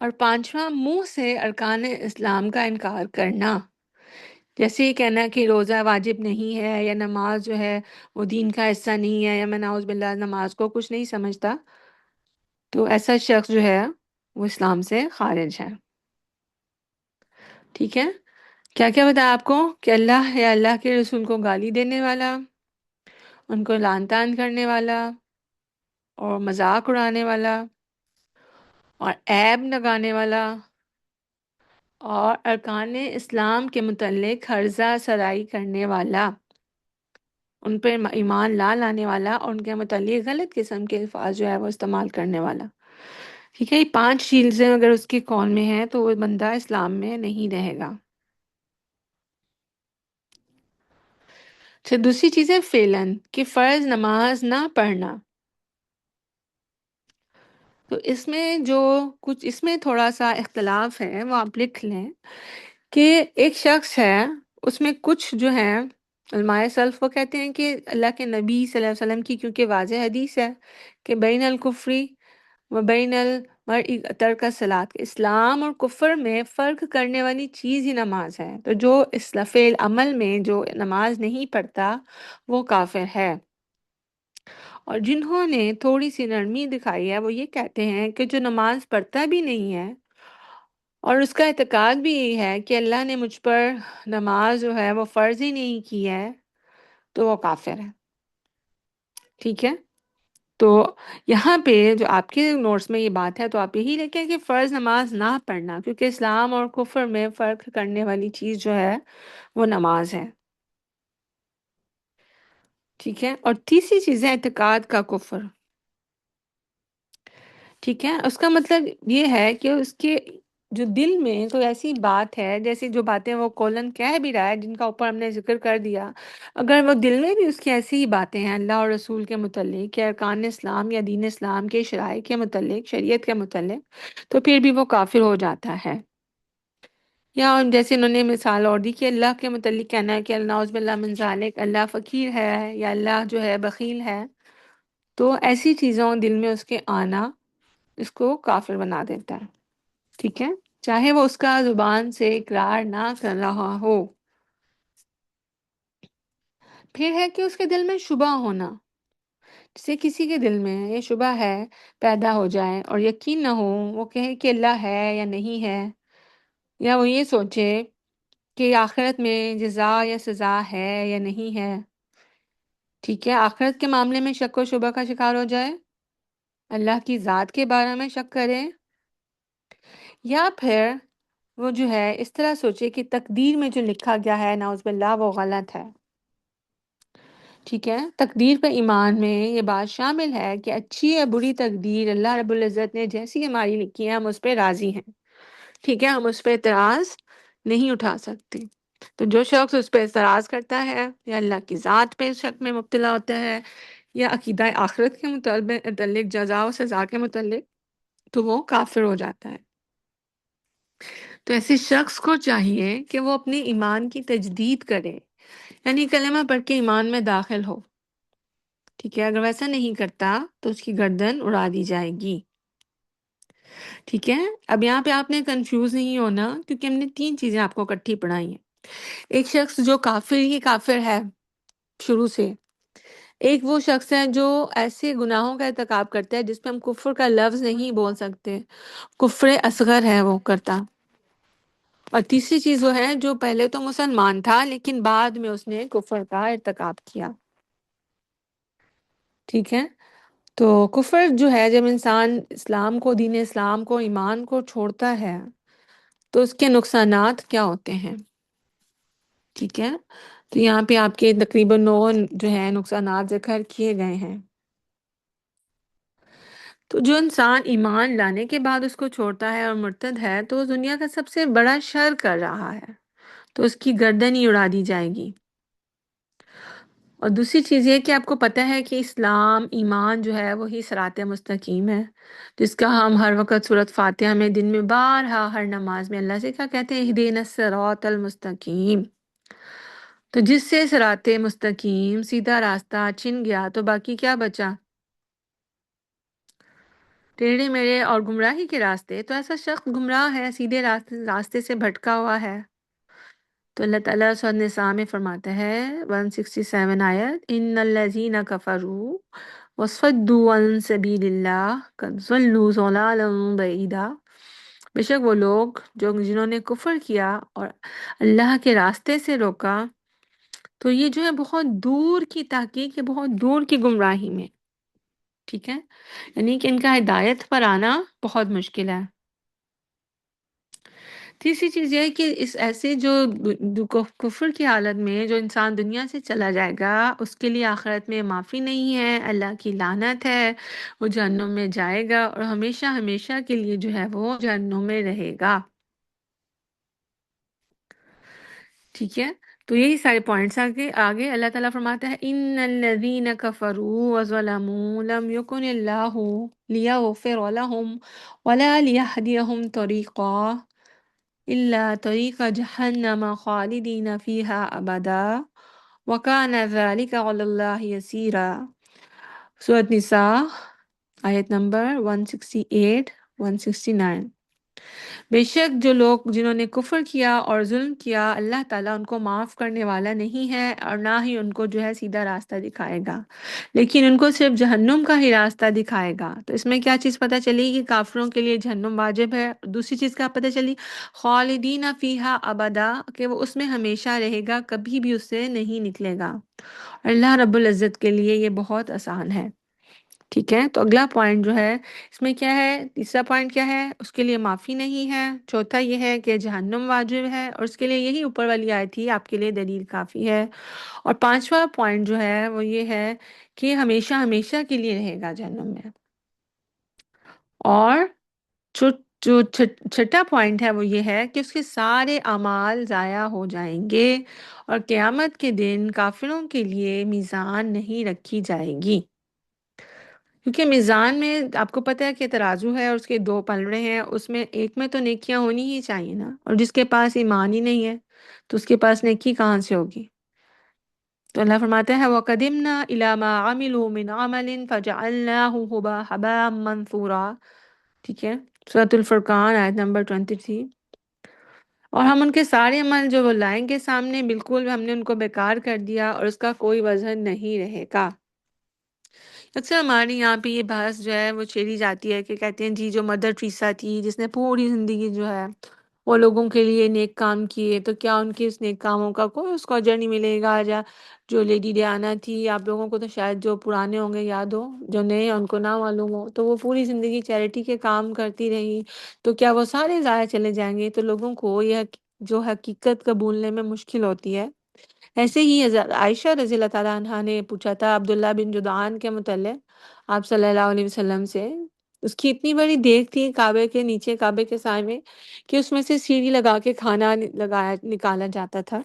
اور پانچواں منہ سے ارکان اسلام کا انکار کرنا، جیسے یہ کہنا کہ روزہ واجب نہیں ہے یا نماز جو ہے وہ دین کا حصہ نہیں ہے، یا میں نعوذ باللہ نماز کو کچھ نہیں سمجھتا، تو ایسا شخص جو ہے وہ اسلام سے خارج ہے۔ ٹھیک ہے؟ کیا کیا بتایا آپ کو؟ کہ اللہ یا اللہ کے رسول کو گالی دینے والا، ان کو لعن طعن کرنے والا، اور مذاق اڑانے والا، اور عیب لگانے والا، اور ارکان اسلام کے متعلق ہرزہ سرائی کرنے والا، ان پہ ایمان لا لانے والا، اور ان کے متعلق غلط قسم کے الفاظ جو ہے وہ استعمال کرنے والا۔ ٹھیک ہے؟ یہ 5 چیزیں اگر اس کی قول میں ہیں تو وہ بندہ اسلام میں نہیں رہے گا۔ پھر دوسری چیز ہے فعلاً، کہ فرض نماز نہ پڑھنا۔ تو اس میں جو کچھ اس میں تھوڑا سا اختلاف ہے وہ آپ لکھ لیں، کہ ایک شخص ہے، اس میں کچھ جو ہیں علماء سلف وہ کہتے ہیں کہ اللہ کے نبی صلی اللہ علیہ وسلم کی کیونکہ واضح حدیث ہے کہ بین الکفری و بین المرء ترک الصلاۃ، اسلام اور کفر میں فرق کرنے والی چیز ہی نماز ہے، تو جو فعل عمل میں جو نماز نہیں پڑھتا وہ کافر ہے۔ اور جنہوں نے تھوڑی سی نرمی دکھائی ہے وہ یہ کہتے ہیں کہ جو نماز پڑھتا بھی نہیں ہے اور اس کا اعتقاد بھی یہی ہے کہ اللہ نے مجھ پر نماز جو ہے وہ فرض ہی نہیں کی ہے، تو وہ کافر ہے۔ ٹھیک ہے؟ تو یہاں پہ جو آپ کے نوٹس میں یہ بات ہے تو آپ یہی لکھیں کہ فرض نماز نہ پڑھنا، کیونکہ اسلام اور کفر میں فرق کرنے والی چیز جو ہے وہ نماز ہے۔ ٹھیک ہے؟ اور تیسری چیز ہے اعتقاد کا کفر۔ ٹھیک ہے؟ اس کا مطلب یہ ہے کہ اس کے جو دل میں کوئی ایسی بات ہے، جیسے جو باتیں وہ کولن کہہ بھی رہا ہے جن کا اوپر ہم نے ذکر کر دیا، اگر وہ دل میں بھی اس کی ایسی ہی باتیں ہیں اللہ اور رسول کے متعلق یا ارکان اسلام یا دین اسلام کے شرائع کے متعلق، شریعت کے متعلق، تو پھر بھی وہ کافر ہو جاتا ہے۔ یا جیسے انہوں نے مثال اور دی کہ اللہ کے متعلق کہنا ہے کہ نعوذ باللہ من ذالک، اللہ فقیر ہے یا اللہ جو ہے بخیل ہے، تو ایسی چیزوں دل میں اس کے آنا اس کو کافر بنا دیتا ہے۔ ٹھیک ہے؟ چاہے وہ اس کا زبان سے اقرار نہ کر رہا ہو۔ پھر ہے کہ اس کے دل میں شبہ ہونا، جسے کسی کے دل میں یہ شبہ ہے پیدا ہو جائے اور یقین نہ ہو، وہ کہے کہ اللہ ہے یا نہیں ہے، یا وہ یہ سوچے کہ آخرت میں جزا یا سزا ہے یا نہیں ہے۔ ٹھیک ہے؟ آخرت کے معاملے میں شک و شبہ کا شکار ہو جائے، اللہ کی ذات کے بارے میں شک کرے، یا پھر وہ جو ہے اس طرح سوچے کہ تقدیر میں جو لکھا گیا ہے نعوذ باللہ وہ غلط ہے۔ ٹھیک ہے؟ تقدیر پہ ایمان میں یہ بات شامل ہے کہ اچھی یا بری تقدیر اللہ رب العزت نے جیسی ہماری لکھی ہے ہم اس پہ راضی ہیں۔ ٹھیک ہے؟ ہم اس پہ اعتراض نہیں اٹھا سکتے۔ تو جو شخص اس پہ اعتراض کرتا ہے یا اللہ کی ذات پہ شک میں مبتلا ہوتا ہے یا عقیدہ آخرت کے متعلق جزا و سزا کے متعلق، تو وہ کافر ہو جاتا ہے۔ تو ایسے شخص کو چاہیے کہ وہ اپنے ایمان کی تجدید کرے، یعنی کلمہ پڑھ کے ایمان میں داخل ہو۔ ٹھیک ہے؟ اگر ویسا نہیں کرتا تو اس کی گردن اڑا دی جائے گی۔ ٹھیک ہے؟ اب یہاں پہ آپ نے کنفیوز نہیں ہونا، کیونکہ ہم نے 3 چیزیں آپ کو اکٹھی پڑھائی ہیں۔ ایک شخص جو کافر ہی کافر ہے شروع سے، ایک وہ شخص ہے جو ایسے گناہوں کا ارتکاب کرتا ہے جس پہ ہم کفر کا لفظ نہیں بول سکتے، کفر اصغر ہے وہ کرتا، اور تیسری چیز وہ ہے جو پہلے تو مسلمان تھا لیکن بعد میں اس نے کفر کا ارتکاب کیا۔ ٹھیک ہے؟ تو کفر جو ہے جب انسان اسلام کو، دین اسلام کو، ایمان کو چھوڑتا ہے تو اس کے نقصانات کیا ہوتے ہیں؟ ٹھیک ہے؟ تو یہاں پہ آپ کے تقریباً 9 جو ہے نقصانات ذکر کیے گئے ہیں۔ تو جو انسان ایمان لانے کے بعد اس کو چھوڑتا ہے اور مرتد ہے تو وہ دنیا کا سب سے بڑا شر کر رہا ہے، تو اس کی گردن ہی اڑا دی جائے گی۔ اور دوسری چیز یہ کہ آپ کو پتہ ہے کہ اسلام ایمان جو ہے وہی صراط مستقیم ہے، جس کا ہم ہر وقت سورۃ فاتحہ میں دن میں بارہا ہر نماز میں اللہ سے کیا کہتے ہیں، اہدینا الصراط المستقیم۔ تو جس سے صراط مستقیم سیدھا راستہ چھن گیا تو باقی کیا بچا؟ ٹیڑھے میڑھے اور گمراہی کے راستے۔ تو ایسا شخص گمراہ ہے، سیدھے راستے سے بھٹکا ہوا ہے۔ تو اللہ تعالیٰ سورۃ النساء میں فرماتا ہے 167 آیت، ان الذین کفروا وصدوا عن سبیل اللہ قد ضلوا ضلالا بعیدا۔ بے شک وہ لوگ جنہوں نے کفر کیا اور اللہ کے راستے سے روکا، تو یہ جو ہے بہت دور کی تحقیق ہے، بہت دور کی گمراہی میں، ٹھیک ہے، یعنی کہ ان کا ہدایت پر آنا بہت مشکل ہے۔ تیسری چیز یہ ہے کہ اس ایسے جو کفر کی حالت میں جو انسان دنیا سے چلا جائے گا اس کے لیے آخرت میں معافی نہیں ہے، اللہ کی لعنت ہے، وہ جہنم میں جائے گا اور ہمیشہ ہمیشہ کے لیے جو ہے وہ جہنم میں رہے گا، ٹھیک ہے۔ تو یہی سارے پوائنٹس آگے اللہ تعالیٰ فرماتا ہے ان الذین کفروا وظلموا لم یکن اللہ لیغفر لهم ولا لیہدیہم طریقا الا طریق جہنم خالدین فیہا ابدا وکان ذلک علی اللہ یسیرا۔ سورۃ نساء آیت نمبر 168 169۔ بے شک جو لوگ جنہوں نے کفر کیا اور ظلم کیا اللہ تعالیٰ ان کو معاف کرنے والا نہیں ہے اور نہ ہی ان کو جو ہے سیدھا راستہ دکھائے گا، لیکن ان کو صرف جہنم کا ہی راستہ دکھائے گا۔ تو اس میں کیا چیز پتہ چلی کہ کافروں کے لیے جہنم واجب ہے، دوسری چیز کیا پتہ چلی، خالدین فیہا ابدا، کہ وہ اس میں ہمیشہ رہے گا، کبھی بھی اس سے نہیں نکلے گا۔ اللہ رب العزت کے لیے یہ بہت آسان ہے، ٹھیک ہے۔ تو اگلا پوائنٹ جو ہے اس میں کیا ہے، تیسرا پوائنٹ کیا ہے، اس کے لیے معافی نہیں ہے، چوتھا یہ ہے کہ جہنم واجب ہے اور اس کے لیے یہی اوپر والی آیت تھی آپ کے لیے دلیل کافی ہے، اور پانچواں پوائنٹ جو ہے وہ یہ ہے کہ ہمیشہ ہمیشہ کے لیے رہے گا جہنم میں، اور جو چھٹا پوائنٹ ہے وہ یہ ہے کہ اس کے سارے اعمال ضائع ہو جائیں گے اور قیامت کے دن کافروں کے لیے میزان نہیں رکھی جائے گی، کیونکہ میزان میں آپ کو پتہ ہے کہ ترازو ہے اور اس کے دو پلڑے ہیں، اس میں ایک میں تو نیکیاں ہونی ہی چاہیے نا، اور جس کے پاس ایمان ہی نہیں ہے تو اس کے پاس نیکی کہاں سے ہوگی؟ تو اللہ فرماتا ہے وَقَدِمْنَا إِلَى مَا عَمِلُوا مِنْ عَمَلٍ فَجَعَلْنَاهُ هَبَاءً مَنْثُورًا، ٹھیک ہے، سورۃ الفرقان آیت نمبر 23۔ اور ہم ان کے سارے عمل جو وہ لائیں گے سامنے، بالکل ہم نے ان کو بیکار کر دیا اور اس کا کوئی وزن نہیں رہے گا۔ اکثر ہمارے یہاں پہ یہ بحث جو ہے وہ چھیڑی جاتی ہے کہ کہتے ہیں جی جو مدر ٹریسا تھی جس نے پوری زندگی جو ہے وہ لوگوں کے لیے نیک کام کیے، تو کیا ان کے اس نیک کاموں کا کوئی اس کو اجر نہیں ملے گا؟ یا جو لیڈی ڈیانا تھی، آپ لوگوں کو تو شاید جو پرانے ہوں گے یاد ہو، جو نئے ہیں ان کو نہ معلوم ہو، تو وہ پوری زندگی چیریٹی کے کام کرتی رہی، تو کیا وہ سارے ضائع چلے جائیں گے؟ تو لوگوں کو یہ جو حقیقت قبولنے میں مشکل ہوتی ہے۔ ایسے ہی حضرت عائشہ رضی اللہ تعالیٰ عنہا نے پوچھا تھا عبداللہ بن جدعان کے متعلق آپ صلی اللہ علیہ وسلم سے، اس کی اتنی بڑی دیگ تھی کعبے کے نیچے، کعبے کے سائے میں، کہ اس میں سے سیڑھی لگا کے کھانا نکالا جاتا تھا،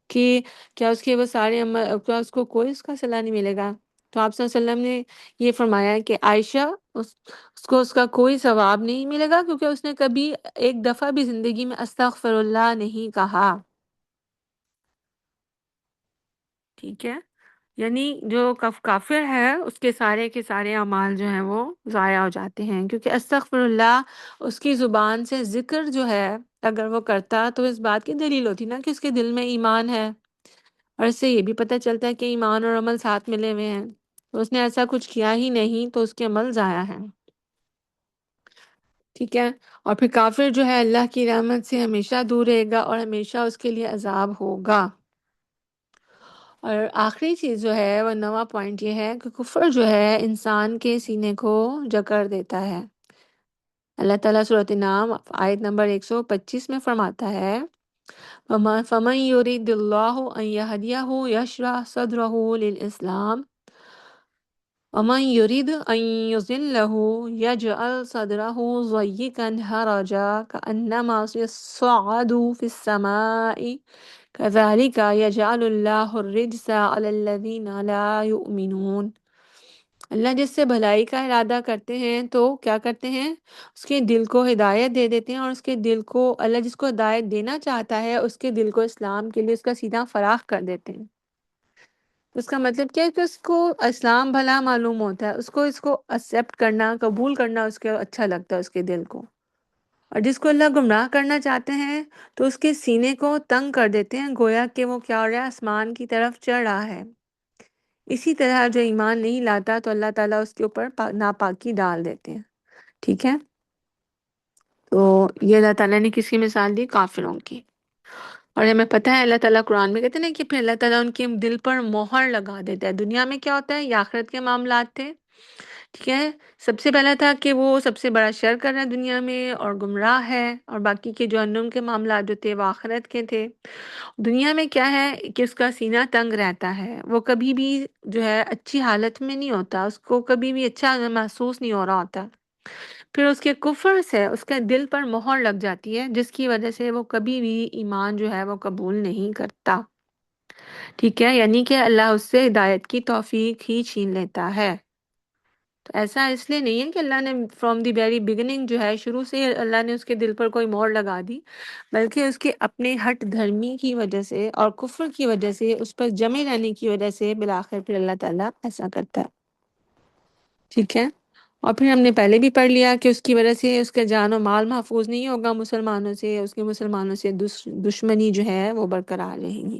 کہ کیا اس کے وہ سارے عمل، کیا اس کو کوئی اس کا صلہ نہیں ملے گا؟ تو آپ صلی اللہ علیہ وسلم نے یہ فرمایا کہ عائشہ اس کو اس کا کوئی ثواب نہیں ملے گا، کیونکہ اس نے کبھی ایک دفعہ بھی زندگی میں استغفر اللہ نہیں کہا، ٹھیک ہے۔ یعنی جو کافر ہے اس کے سارے اعمال جو ہیں وہ ضائع ہو جاتے ہیں، کیونکہ استغفر اللہ اس کی زبان سے ذکر جو ہے اگر وہ کرتا تو اس بات کی دلیل ہوتی نا کہ اس کے دل میں ایمان ہے، اور اس سے یہ بھی پتہ چلتا ہے کہ ایمان اور عمل ساتھ ملے ہوئے ہیں، تو اس نے ایسا کچھ کیا ہی نہیں تو اس کے عمل ضائع ہیں، ٹھیک ہے۔ اور پھر کافر جو ہے اللہ کی رحمت سے ہمیشہ دور رہے گا اور ہمیشہ اس کے لیے عذاب ہوگا۔ اور آخری چیز جو ہے وہ نواں پوائنٹ یہ ہے کہ کفر جو ہے انسان کے سینے کو جکڑ دیتا ہے۔ اللہ تعالیٰ سورۃ نام آیت نمبر 125 میں فرماتا ہے فَمَن يُرِدِ اللَّهُ أَن يَهْدِيَهُ يَشْرَحْ صَدْرَهُ لِلْإِسْلَامِ ومن يريد أن يضله يجعل صدره ضيقا حرجا كأنما يصعد في السماء كذلك يجعل الله الرجس على الذين لا يؤمنون۔ اللہ جس سے بھلائی کا ارادہ کرتے ہیں تو کیا کرتے ہیں، اس کے دل کو ہدایت دے دیتے ہیں، اور اس کے دل کو اللہ جس کو ہدایت دینا چاہتا ہے اس کے دل کو اسلام کے لیے اس کا سینہ فراخ کر دیتے ہیں۔ اس کا مطلب کیا ہے کہ اس کو اسلام بھلا معلوم ہوتا ہے، اس کو ایکسیپٹ کرنا، قبول کرنا اس کے اچھا لگتا ہے اس کے دل کو۔ اور جس کو اللہ گمراہ کرنا چاہتے ہیں تو اس کے سینے کو تنگ کر دیتے ہیں، گویا کہ وہ کیا ہو رہا ہے، آسمان کی طرف چڑھ رہا ہے۔ اسی طرح جو ایمان نہیں لاتا تو اللہ تعالیٰ اس کے اوپر ناپاکی ڈال دیتے ہیں، ٹھیک ہے۔ تو یہ اللہ تعالیٰ نے کس کی مثال دی؟ کافروں کی۔ اور ہمیں پتہ ہے اللہ تعالیٰ قرآن میں کہتے ہیں نا کہ پھر اللہ تعالیٰ ان کے دل پر مہر لگا دیتا ہے۔ دنیا میں کیا ہوتا ہے، یہ آخرت کے معاملات تھے، ٹھیک ہے۔ سب سے پہلا تھا کہ وہ سب سے بڑا شر کر رہا ہے دنیا میں اور گمراہ ہے، اور باقی کے جہنم کے معاملات جو تھے وہ آخرت کے تھے۔ دنیا میں کیا ہے کہ اس کا سینہ تنگ رہتا ہے، وہ کبھی بھی جو ہے اچھی حالت میں نہیں ہوتا، اس کو کبھی بھی اچھا محسوس نہیں ہو رہا ہوتا۔ پھر اس کے کفر سے اس کے دل پر مہر لگ جاتی ہے، جس کی وجہ سے وہ کبھی بھی ایمان جو ہے وہ قبول نہیں کرتا، ٹھیک ہے۔ یعنی کہ اللہ اس سے ہدایت کی توفیق ہی چھین لیتا ہے۔ تو ایسا اس لیے نہیں ہے کہ اللہ نے فرام دی ویری بگننگ جو ہے شروع سے ہی اللہ نے اس کے دل پر کوئی مہر لگا دی، بلکہ اس کے اپنے ہٹ دھرمی کی وجہ سے اور کفر کی وجہ سے، اس پر جمے رہنے کی وجہ سے بالآخر پھر اللہ تعالیٰ ایسا کرتا ہے، ٹھیک ہے۔ اور پھر ہم نے پہلے بھی پڑھ لیا کہ اس کی وجہ سے اس کا جان و مال محفوظ نہیں ہوگا مسلمانوں سے، اس کے مسلمانوں سے دشمنی جو ہے وہ برقرار رہے گی۔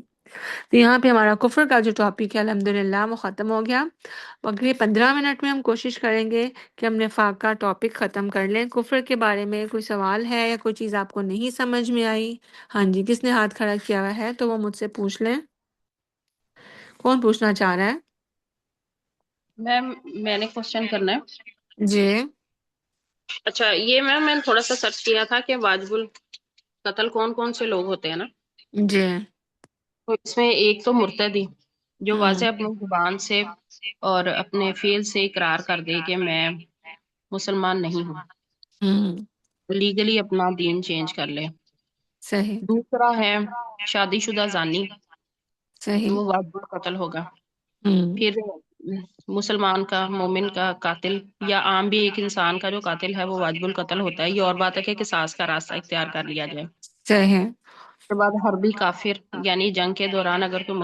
تو یہاں پہ ہمارا کفر کا جو ٹاپک ہے الحمدللہ وہ ختم ہو گیا۔ اگلے 15 منٹ میں ہم کوشش کریں گے کہ ہم نفاق کا ٹاپک ختم کر لیں۔ کفر کے بارے میں کوئی سوال ہے یا کوئی چیز آپ کو نہیں سمجھ میں آئی؟ ہاں جی، کس نے ہاتھ کھڑا کیا ہوا ہے تو وہ مجھ سے پوچھ لیں۔ کون پوچھنا چاہ رہا ہے؟ میم میں نے کوشچن کرنا ہے۔ جی اچھا یہ میم میں نے تھوڑا سا سرچ کیا تھا کہ واجب القتل کون کون سے لوگ ہوتے ہیں نا، جی تو اس میں ایک تو مرتدی جو ہوں واضح اپنی زبان سے اور اپنے فعل سے اقرار کر دے کہ میں مسلمان نہیں ہوں، ہوں لیگلی اپنا دین چینج کر لے۔ صحیح دوسرا ہے شادی شدہ زانی، صحیح وہ واجب القتل ہوگا۔ ہوں پھر مسلمان کا، مومن کا قاتل یا عام بھی ایک انسان کا جو قاتل ہے وہ واجب القتل ہوتا ہے۔ یہ اور بات ہے کہ قصاص کا راستہ اختیار کر لیا جائے۔ صحیح اس کے بعد حربی کافر، یعنی جنگ کے دوران اگر کوئی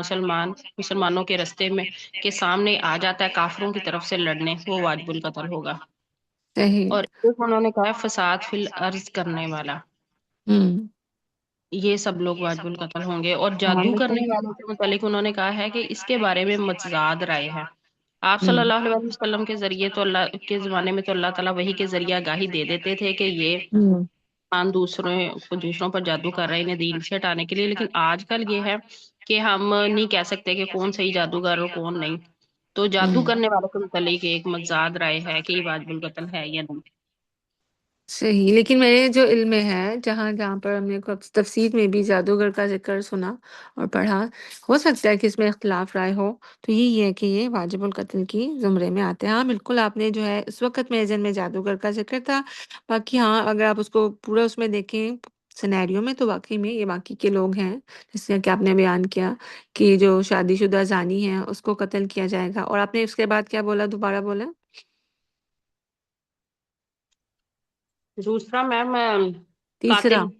مسلمانوں کے رستے میں کے سامنے آ جاتا ہے کافروں کی طرف سے لڑنے، وہ واجب القتل ہوگا۔ صحیح اور ایک انہوں نے کہا ہے فساد فی الارض کرنے والا، ہوں یہ سب لوگ واجب القتل ہوں گے۔ اور ہاں جادو بالکل کرنے والوں کے متعلق انہوں نے کہا ہے کہ اس کے بارے میں متضاد رائے ہے۔ آپ صلی ہوں اللہ علیہ وسلم کے ذریعے تو اللہ کے زمانے میں تو اللہ تعالیٰ وحی کے ذریعے آگاہی دے دیتے تھے کہ یہ ہوں انسان دوسروں پر جادو کر رہے ہیں انہیں دین سے ہٹانے کے لیے، لیکن آج کل یہ ہے کہ ہم نہیں کہہ سکتے کہ کون صحیح جادوگر اور کون نہیں۔ تو جادو ہوں کرنے والوں کے متعلق ایک متضاد رائے ہے کہ یہ واجب القتل ہے یا نہیں۔ صحیح، لیکن میرے جو علم میں ہے، جہاں جہاں پر ہم نے تفسیر میں بھی جادوگر کا ذکر سنا اور پڑھا، ہو سکتا ہے کہ اس میں اختلاف رائے ہو، تو یہی ہے کہ یہ واجب القتل کی زمرے میں آتے ہیں۔ ہاں بالکل، آپ نے جو ہے اس وقت میرے ذہن میں جادوگر کا ذکر تھا، باقی ہاں اگر آپ اس کو پورا اس میں دیکھیں سینیریو میں تو واقعی میں یہ باقی کے لوگ ہیں، جس طرح کہ آپ نے بیان کیا کہ جو شادی شدہ زانی ہیں اس کو قتل کیا جائے گا۔ اور آپ نے اس کے بعد کیا بولا، دوبارہ بولا؟ دوسرا میم تیسرا، قاتل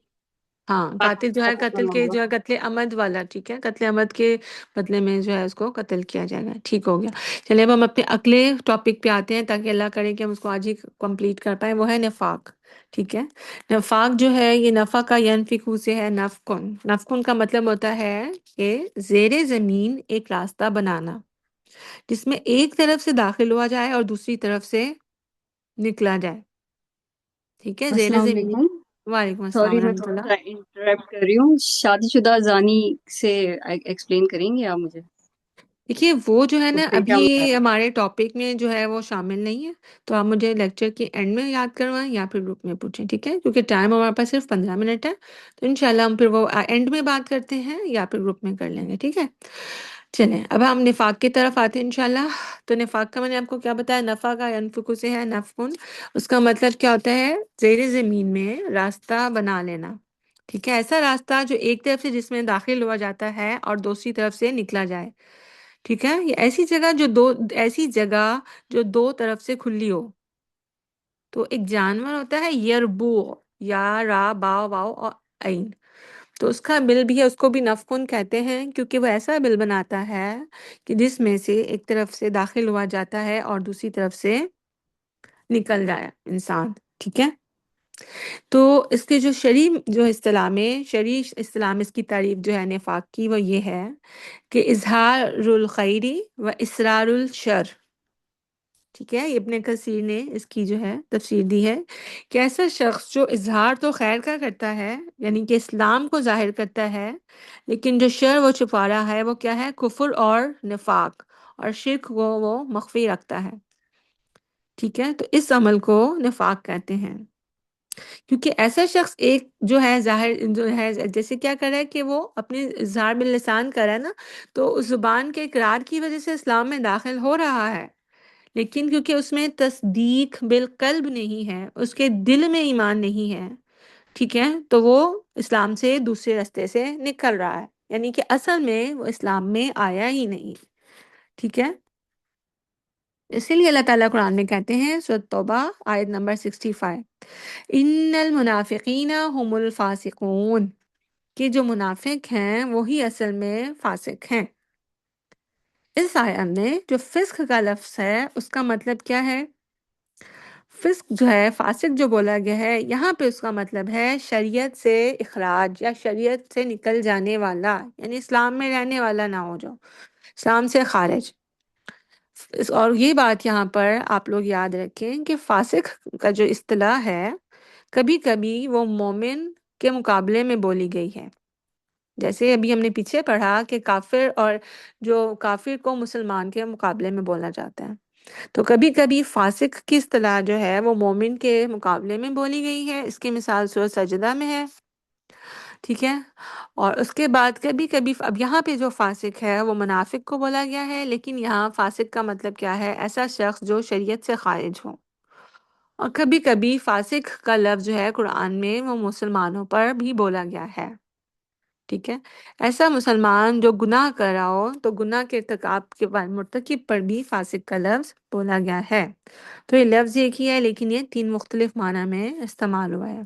ہاں قاتل جو ہے قتل قتل کرنا کے ہوگا۔ جو ہے قتل عمد والا، ٹھیک ہے، قتل عمد کے بدلے میں جو ہے اس کو قتل کیا جائے گا، ٹھیک ہو گیا۔ چلیے اب ہم اپنے اگلے ٹاپک پہ آتے ہیں تاکہ اللہ کرے کہ ہم اس کو آج ہی کمپلیٹ کر پائیں، وہ ہے نفاق، ٹھیک ہے۔ نفاق جو ہے یہ نفع کا ینفقو سے ہے، نفقن۔ نفقن کا مطلب ہوتا ہے کہ زیر زمین ایک راستہ بنانا جس میں ایک طرف سے داخل ہوا جائے اور دوسری طرف سے نکلا جائے، ٹھیک ہے، زیر السلام زمین۔ علیکم، وعلیکم السلام سوری میں ورحمۃ تھوڑا اللہ۔ سا انٹرپٹ کر رہی ہوں۔ شادی شدہ زانی سے ایکسپلین کریں گے آپ مجھے، دیکھیے وہ جو ہے نا اس سے کیا ابھی مراد ہے؟ ہمارے ٹاپک میں جو ہے وہ شامل نہیں ہے، تو آپ مجھے لیکچر کے اینڈ میں یاد کروائیں یا پھر گروپ میں پوچھیں، ٹھیک ہے، کیونکہ ٹائم ہمارے پاس صرف 15 منٹ ہے، تو انشاءاللہ ہم پھر وہ اینڈ میں بات کرتے ہیں یا پھر گروپ میں کر لیں گے، ٹھیک ہے۔ چلیں اب ہم نفاق کی طرف آتے ہیں انشاءاللہ. تو نفاق کا میں نے آپ کو کیا بتایا، نفع کا ینفق سے ہے نفقن. اس کا مطلب کیا ہوتا ہے، زیر زمین میں راستہ بنا لینا. ٹھیک ہے، ایسا راستہ جو ایک طرف سے جس میں داخل ہوا جاتا ہے اور دوسری طرف سے نکلا جائے. ٹھیک ہے، یہ ایسی جگہ جو دو طرف سے کھلی ہو. تو ایک جانور ہوتا ہے یربو، یا را با واو اور عین. تو اس کا بل بھی ہے، اس کو بھی نفقن کہتے ہیں، کیونکہ وہ ایسا بل بناتا ہے کہ جس میں سے ایک طرف سے داخل ہوا جاتا ہے اور دوسری طرف سے نکل جائے انسان. ٹھیک ہے، تو اس کے جو شرعی اصطلاح میں اس کی تعریف جو ہے نفاق کی، وہ یہ ہے کہ اظہار الخیری و اسرار الشر. ٹھیک ہے، ابن کثیر نے اس کی جو ہے تفسیر دی ہے کہ ایسا شخص جو اظہار تو خیر کا کرتا ہے، یعنی کہ اسلام کو ظاہر کرتا ہے، لیکن جو شر وہ چھپا رہا ہے وہ کیا ہے، کفر اور نفاق اور شرک کو وہ مخفی رکھتا ہے. ٹھیک ہے، تو اس عمل کو نفاق کہتے ہیں. کیونکہ ایسا شخص ایک جو ہے ظاہر جو ہے جیسے کیا کر رہا ہے کہ وہ اپنے اظہار باللسان کر رہا ہے نا، تو اس زبان کے اقرار کی وجہ سے اسلام میں داخل ہو رہا ہے، لیکن کیونکہ اس میں تصدیق بالقلب نہیں ہے، اس کے دل میں ایمان نہیں ہے. ٹھیک ہے، تو وہ اسلام سے دوسرے راستے سے نکل رہا ہے، یعنی کہ اصل میں وہ اسلام میں آیا ہی نہیں. ٹھیک ہے، اسی لیے اللہ تعالیٰ قرآن میں کہتے ہیں سورۃ توبہ آیت نمبر 65، ان المنافقین هم الفاسقون، کہ جو منافق ہیں وہی اصل میں فاسق ہیں. اس آیت میں جو فسق کا لفظ ہے اس کا مطلب کیا ہے، فسق جو ہے، فاسق جو بولا گیا ہے یہاں پہ اس کا مطلب ہے شریعت سے اخراج یا شریعت سے نکل جانے والا، یعنی اسلام میں رہنے والا نہ ہو جاؤ، اسلام سے خارج. اور یہ بات یہاں پر آپ لوگ یاد رکھیں کہ فاسق کا جو اصطلاح ہے کبھی کبھی وہ مومن کے مقابلے میں بولی گئی ہے. جیسے ابھی ہم نے پیچھے پڑھا کہ کافر، اور جو کافر کو مسلمان کے مقابلے میں بولا جاتا ہے. تو کبھی کبھی فاسق کی اصطلاح جو ہے وہ مومن کے مقابلے میں بولی گئی ہے. اس کی مثال سورۃ سجدہ میں ہے. ٹھیک ہے، اور اس کے بعد کبھی کبھی اب یہاں پہ جو فاسق ہے وہ منافق کو بولا گیا ہے، لیکن یہاں فاسق کا مطلب کیا ہے، ایسا شخص جو شریعت سے خارج ہو. اور کبھی کبھی فاسق کا لفظ جو ہے قرآن میں وہ مسلمانوں پر بھی بولا گیا ہے. ٹھیک ہے، ایسا مسلمان جو گناہ کر رہا ہو تو گناہ کے ارتکاب کے بعد مرتکب پر بھی فاسق کا لفظ بولا گیا ہے. تو یہ لفظ ایک ہی ہے لیکن یہ 3 مختلف معنی میں استعمال ہوا ہے.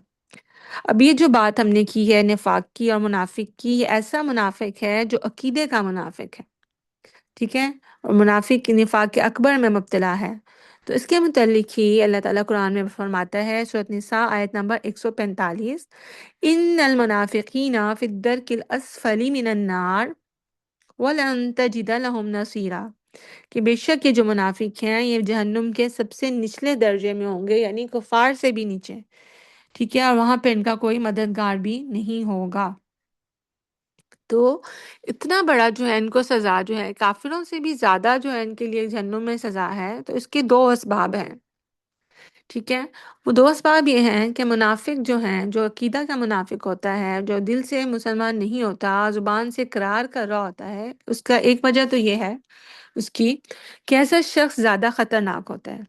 اب یہ جو بات ہم نے کی ہے نفاق کی اور منافق کی، یہ ایسا منافق ہے جو عقیدے کا منافق ہے. ٹھیک ہے، اور منافق نفاق کے اکبر میں مبتلا ہے. تو اس کے متعلق ہی اللہ تعالیٰ قرآن میں فرماتا ہے سورۃ نساء آیت نمبر 145، ان المنافقین فی الدرک الاسفل من النار ولن تجد لهم نصیرا، کہ بے شک یہ جو منافق ہیں یہ جہنم کے سب سے نچلے درجے میں ہوں گے، یعنی کفار سے بھی نیچے. ٹھیک ہے، اور وہاں پہ ان کا کوئی مددگار بھی نہیں ہوگا. تو اتنا بڑا جو ہے ان کو سزا جو ہے، کافروں سے بھی زیادہ جو ہے ان کے لیے جہنم میں سزا ہے. تو اس کے 2 اسباب ہیں. ٹھیک ہے، وہ 2 اسباب یہ ہیں کہ منافق جو ہیں، جو عقیدہ کا منافق ہوتا ہے، جو دل سے مسلمان نہیں ہوتا، زبان سے اقرار کر رہا ہوتا ہے، اس کا ایک وجہ تو یہ ہے اس کی کہ ایسا شخص زیادہ خطرناک ہوتا ہے.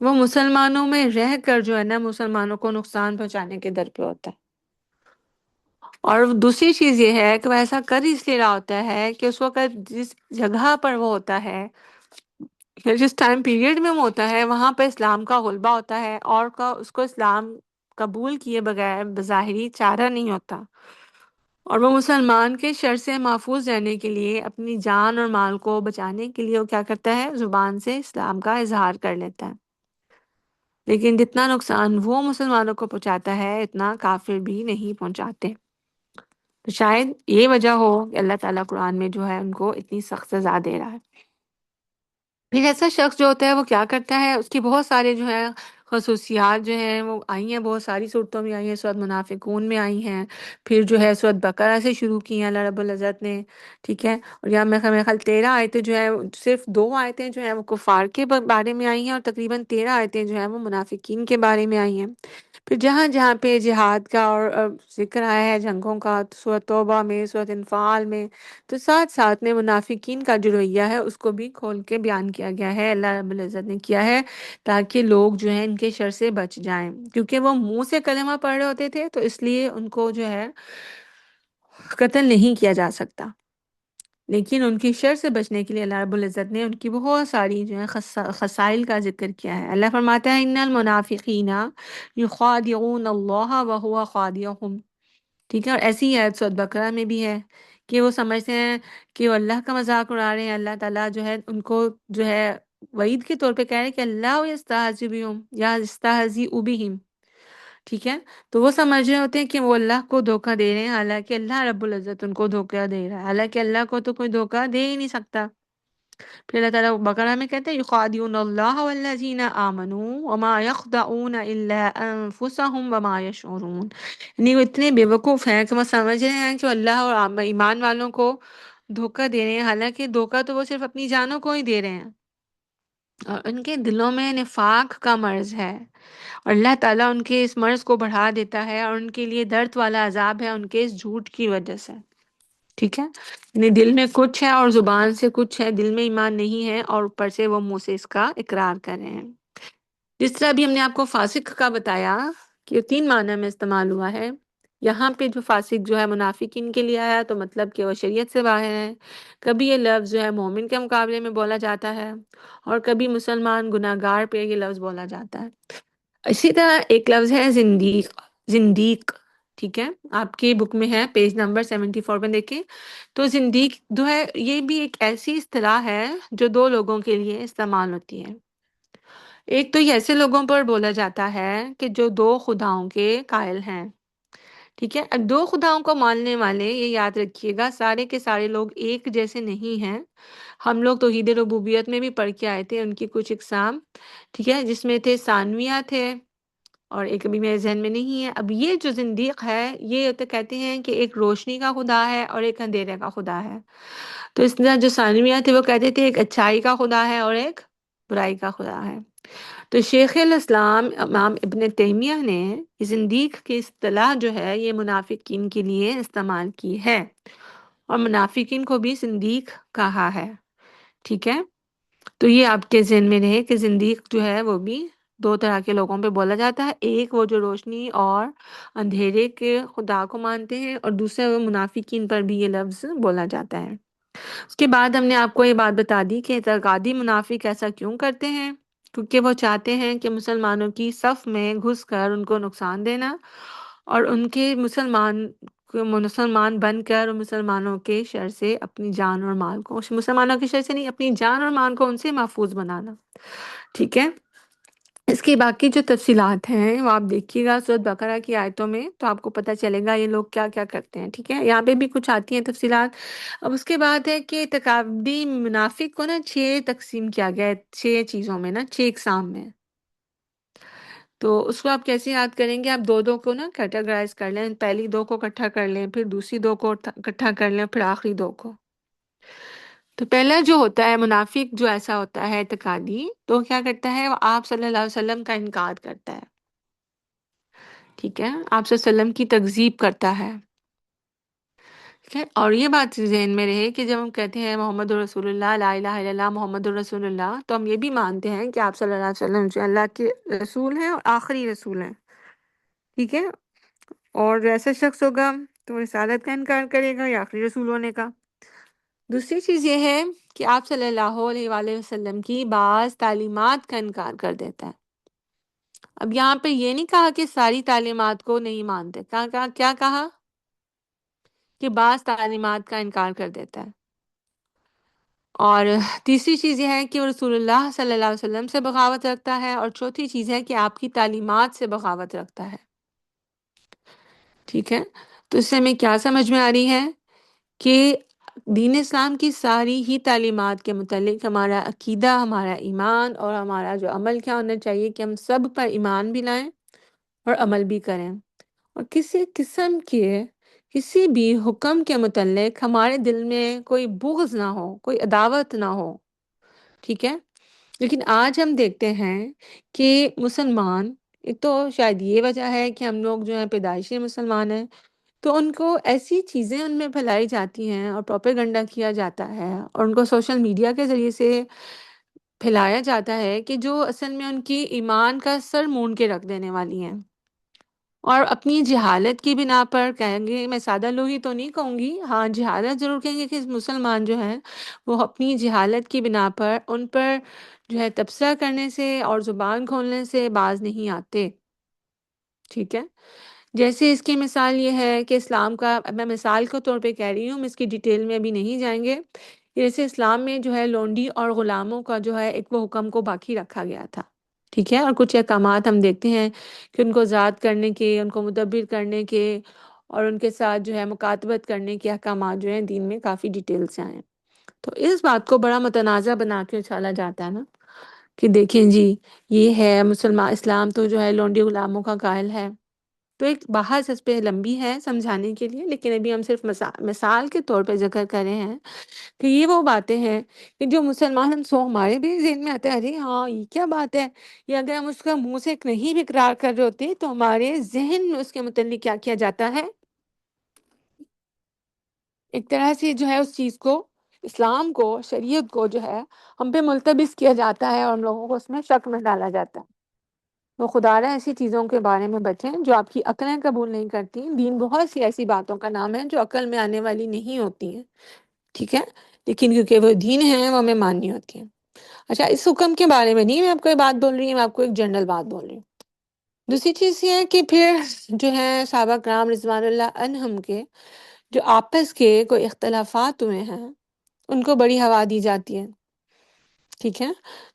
وہ مسلمانوں میں رہ کر جو ہے نا مسلمانوں کو نقصان پہنچانے کے در پہ ہوتا ہے. اور دوسری چیز یہ ہے کہ وہ ایسا کر اس لیے رہا ہوتا ہے کہ اس وقت جس جگہ پر وہ ہوتا ہے یا جس ٹائم پیریڈ میں وہ ہوتا ہے وہاں پہ اسلام کا غلبہ ہوتا ہے، اور اس کو اسلام قبول کیے بغیر بظاہری چارہ نہیں ہوتا، اور وہ مسلمان کے شر سے محفوظ رہنے کے لیے اپنی جان اور مال کو بچانے کے لیے وہ کیا کرتا ہے، زبان سے اسلام کا اظہار کر لیتا ہے. لیکن جتنا نقصان وہ مسلمانوں کو پہنچاتا ہے اتنا کافر بھی نہیں پہنچاتے. تو شاید یہ وجہ ہو کہ اللہ تعالیٰ قرآن میں جو ہے ان کو اتنی سخت سزا دے رہا ہے. پھر ایسا شخص جو ہوتا ہے وہ کیا کرتا ہے، اس کی بہت سارے جو ہے خصوصیات جو ہیں وہ آئی ہیں، بہت ساری صورتوں میں آئی ہیں. سورۃ منافقون میں آئی ہیں، پھر جو ہے سورۃ بقرہ سے شروع کی ہیں اللہ رب العزت نے. ٹھیک ہے، اور یہاں میرے خیال 13 آیتیں جو ہیں، صرف 2 آیتیں جو ہیں وہ کفار کے بارے میں آئی ہیں، اور تقریباً 13 آیتیں جو ہیں وہ منافقین کے بارے میں آئی ہیں. پھر جہاں جہاں پہ جہاد کا اور ذکر آیا ہے جنگوں کا، سورۃ توبہ میں، سورۃ انفال میں، تو ساتھ ساتھ میں منافقین کا جو رویہ ہے اس کو بھی کھول کے بیان کیا گیا ہے، اللہ رب العزت نے کیا ہے تاکہ لوگ جو ہیں ان کے شر سے بچ جائیں، کیونکہ وہ منہ سے کلمہ پڑھ رہے ہوتے تھے تو اس لیے ان کو جو ہے قتل نہیں کیا جا سکتا، لیکن ان کی شر سے بچنے کے لیے اللہ رب العزت نے ان کی بہت ساری جو ہے خسائل کا ذکر کیا ہے۔ اللہ فرماتا ہے ان المنافقین یخادعون اللہ وہو خادعہم، ٹھیک ہے، اور ایسی ہی آیت سورۃ بقرہ میں بھی ہے کہ وہ سمجھتے ہیں کہ وہ اللہ کا مذاق اڑا رہے ہیں، اللہ تعالیٰ جو ہے ان کو جو ہے وعید کے طور پہ کہہ رہے ہیں کہ اللہ یستہزئ بہم یا یستہزئ بہم، ٹھیک ہے، تو وہ سمجھ رہے ہوتے ہیں کہ وہ اللہ کو دھوکہ دے رہے ہیں، حالانکہ اللہ رب العزت ان کو دھوکہ دے رہا ہے، حالانکہ اللہ کو تو کوئی دھوکہ دے ہی نہیں سکتا۔ پھر اللہ تعالیٰ بقرہ میں کہتے ہیں یخادعون اللہ والذین آمنوا وما یخدعون الا انفسهم وما یشعرون، یعنی وہ اتنے بے وقوف ہیں کہ وہ سمجھ رہے ہیں کہ وہ اللہ اور ایمان والوں کو دھوکہ دے رہے ہیں، حالانکہ دھوکہ تو وہ صرف اپنی جانوں کو ہی دے رہے ہیں، اور ان کے دلوں میں نفاق کا مرض ہے، اور اللہ تعالیٰ ان کے اس مرض کو بڑھا دیتا ہے اور ان کے لیے درد والا عذاب ہے ان کے اس جھوٹ کی وجہ سے، ٹھیک ہے، یعنی دل میں کچھ ہے اور زبان سے کچھ ہے، دل میں ایمان نہیں ہے اور اوپر سے وہ منہ سے اس کا اقرار کر رہے ہیں۔ جس طرح ابھی ہم نے آپ کو فاسق کا بتایا کہ 3 معنی میں استعمال ہوا ہے، یہاں پہ جو فاسق جو ہے منافقین کے لیے آیا تو مطلب کہ وہ شریعت سے باہر ہے، کبھی یہ لفظ جو ہے مومن کے مقابلے میں بولا جاتا ہے، اور کبھی مسلمان گناہ گار پہ یہ لفظ بولا جاتا ہے۔ اسی طرح ایک لفظ ہے زندیق، زندیق، ٹھیک ہے، آپ کی بک میں ہے پیج نمبر 74 میں دیکھیں، تو زندیق جو ہے یہ بھی ایک ایسی اصطلاح ہے جو 2 لوگوں کے لیے استعمال ہوتی ہے۔ ایک تو یہ ایسے لوگوں پر بولا جاتا ہے کہ جو 2 خداؤں کے قائل ہیں، ٹھیک ہے، 2 خداؤں کو ماننے والے، یہ یاد رکھیے گا سارے کے سارے لوگ ایک جیسے نہیں ہیں، ہم لوگ توحید ربوبیت میں بھی پڑھ کے آئے تھے ان کی کچھ اقسام، ٹھیک ہے، جس میں تھے ثانویہ تھے، اور ایک ابھی میرے ذہن میں نہیں ہے۔ اب یہ جو زندیق ہے یہ تو کہتے ہیں کہ ایک روشنی کا خدا ہے اور ایک اندھیرے کا خدا ہے، تو اس طرح جو ثانویہ تھے وہ کہتے تھے ایک اچھائی کا خدا ہے اور ایک برائی کا خدا ہے۔ تو شیخ الاسلام امام ابن تیمیہ نے زندیق کی اصطلاح جو ہے یہ منافقین کے لیے استعمال کی ہے، اور منافقین کو بھی زندیق کہا ہے، ٹھیک ہے، تو یہ آپ کے ذہن میں رہے کہ زندیق جو ہے وہ بھی 2 طرح کے لوگوں پہ بولا جاتا ہے، ایک وہ جو روشنی اور اندھیرے کے خدا کو مانتے ہیں، اور دوسرے وہ منافقین پر بھی یہ لفظ بولا جاتا ہے۔ اس کے بعد ہم نے آپ کو یہ بات بتا دی کہ اعتقادی منافق ایسا کیوں کرتے ہیں، کیونکہ وہ چاہتے ہیں کہ مسلمانوں کی صف میں گھس کر ان کو نقصان دینا، اور ان کے مسلمان بن کر مسلمانوں کے شر سے اپنی جان اور مال کو، مسلمانوں کے شر سے نہیں، اپنی جان اور مال کو ان سے محفوظ بنانا، ٹھیک ہے۔ اس کی باقی جو تفصیلات ہیں وہ آپ دیکھیے گا سورۃ بقرہ کی آیتوں میں تو آپ کو پتہ چلے گا یہ لوگ کیا کیا کرتے ہیں، ٹھیک ہے، یہاں پہ بھی کچھ آتی ہیں تفصیلات۔ اب اس کے بعد ہے کہ اعتقادی منافق کو نا 6 تقسیم کیا گیا ہے، 6 چیزوں میں نا، 6 اقسام میں، تو اس کو آپ کیسے یاد کریں گے؟ آپ 2 کو نا کیٹیگرائز کر لیں، پہلی 2 کو اکٹھا کر لیں، پھر دوسری 2 کو اکٹھا کر لیں، پھر آخری 2 کو۔ تو پہلا جو ہوتا ہے منافق جو ایسا ہوتا ہے اعتقادی، تو کیا کرتا ہے وہ آپ صلی اللہ علیہ وسلم کا انکار کرتا ہے، ٹھیک ہے، آپ صلی اللہ علیہ وسلم کی تکذیب کرتا ہے، ٹھیک ہے، اور یہ بات ذہن میں رہے کہ جب ہم کہتے ہیں محمد رسول اللہ، لا الہ الا اللہ محمد رسول اللہ، تو ہم یہ بھی مانتے ہیں کہ آپ صلی اللہ علیہ وسلم جو اللہ کے رسول ہیں اور آخری رسول ہیں، ٹھیک ہے، اور جو ایسا شخص ہوگا تو وہ رسالت کا انکار کرے گا یا آخری رسول ہونے کا۔ دوسری چیز یہ ہے کہ آپ صلی اللہ علیہ وآلہ وسلم کی بعض تعلیمات کا انکار کر دیتا ہے۔ اب یہاں پہ یہ نہیں کہا کہ ساری تعلیمات کو نہیں مانتے، کیا کہا کہ بعض تعلیمات کا انکار کر دیتا ہے۔ اور تیسری چیز یہ ہے کہ وہ رسول اللہ صلی اللہ علیہ وسلم سے بغاوت رکھتا ہے، اور چوتھی چیز ہے کہ آپ کی تعلیمات سے بغاوت رکھتا ہے، ٹھیک ہے۔ تو اس سے ہمیں کیا سمجھ میں آ رہی ہے کہ دین اسلام کی ساری ہی تعلیمات کے متعلق ہمارا عقیدہ، ہمارا ایمان اور ہمارا جو عمل کیا ہونا چاہیے کہ ہم سب پر ایمان بھی لائیں اور عمل بھی کریں، اور کسی قسم کے کسی بھی حکم کے متعلق ہمارے دل میں کوئی بغض نہ ہو، کوئی عداوت نہ ہو، ٹھیک ہے۔ لیکن آج ہم دیکھتے ہیں کہ مسلمان ایک تو شاید یہ وجہ ہے کہ ہم لوگ جو ہیں پیدائشی مسلمان ہیں، تو ان کو ایسی چیزیں ان میں پھیلائی جاتی ہیں اور پروپیگنڈا کیا جاتا ہے اور ان کو سوشل میڈیا کے ذریعے سے پھیلایا جاتا ہے کہ جو اصل میں ان کی ایمان کا سر مونڈ کے رکھ دینے والی ہیں، اور اپنی جہالت کی بنا پر کہیں گے، میں سادہ لوہی تو نہیں کہوں گی، ہاں جہالت ضرور کہیں گے کہ مسلمان جو ہیں وہ اپنی جہالت کی بنا پر ان پر جو ہے تبصرہ کرنے سے اور زبان کھولنے سے باز نہیں آتے، ٹھیک ہے۔ جیسے اس کی مثال یہ ہے کہ اسلام کا، میں مثال کے طور پہ کہہ رہی ہوں، اس کی ڈیٹیل میں ابھی نہیں جائیں گے، جیسے اسلام میں جو ہے لونڈی اور غلاموں کا جو ہے ایک وہ حکم کو باقی رکھا گیا تھا، ٹھیک ہے، اور کچھ احکامات ہم دیکھتے ہیں کہ ان کو آزاد کرنے کے، ان کو مدبر کرنے کے اور ان کے ساتھ جو ہے مکاتبت کرنے کے احکامات جو ہیں دین میں کافی ڈیٹیل سے آئے ہیں۔ تو اس بات کو بڑا متنازع بنا کے اچھالا جاتا ہے نا کہ دیکھیں جی یہ ہے مسلمان، اسلام تو جو ہے لونڈی غلاموں کا قائل ہے۔ تو ایک بحث اس پہ لمبی ہے سمجھانے کے لیے، لیکن ابھی ہم صرف مثال کے طور پہ ذکر کر رہے ہیں کہ یہ وہ باتیں ہیں کہ جو مسلمان ہم سو ہمارے بھی ذہن میں آتا ہے، ارے ہاں یہ کیا بات ہے، یہ اگر ہم اس کا منہ سے نہیں بھی اقرار کر رہے ہوتے تو ہمارے ذہن میں اس کے متعلق کیا کیا جاتا ہے، ایک طرح سے جو ہے اس چیز کو، اسلام کو، شریعت کو جو ہے ہم پہ ملتبس کیا جاتا ہے اور ہم لوگوں کو اس میں شک میں ڈالا جاتا ہے۔ تو خدا را ایسی چیزوں کے بارے میں بچیں جو آپ کی عقلیں قبول نہیں کرتی۔ دین بہت سی ایسی باتوں کا نام ہے جو عقل میں آنے والی نہیں ہوتی ہیں، ٹھیک ہے، لیکن کیونکہ وہ دین ہیں وہ ہمیں ماننی ہوتی ہیں۔ اچھا، اس حکم کے بارے میں نہیں میں آپ کو یہ بات بول رہی ہوں، میں آپ کو ایک جنرل بات بول رہی ہوں۔ دوسری چیز یہ ہے کہ پھر جو ہے صحابہ کرام رضوان اللہ عنہم کے جو آپس کے کوئی اختلافات ہوئے ہیں ان کو بڑی ہوا دی جاتی ہے، ٹھیک ہے۔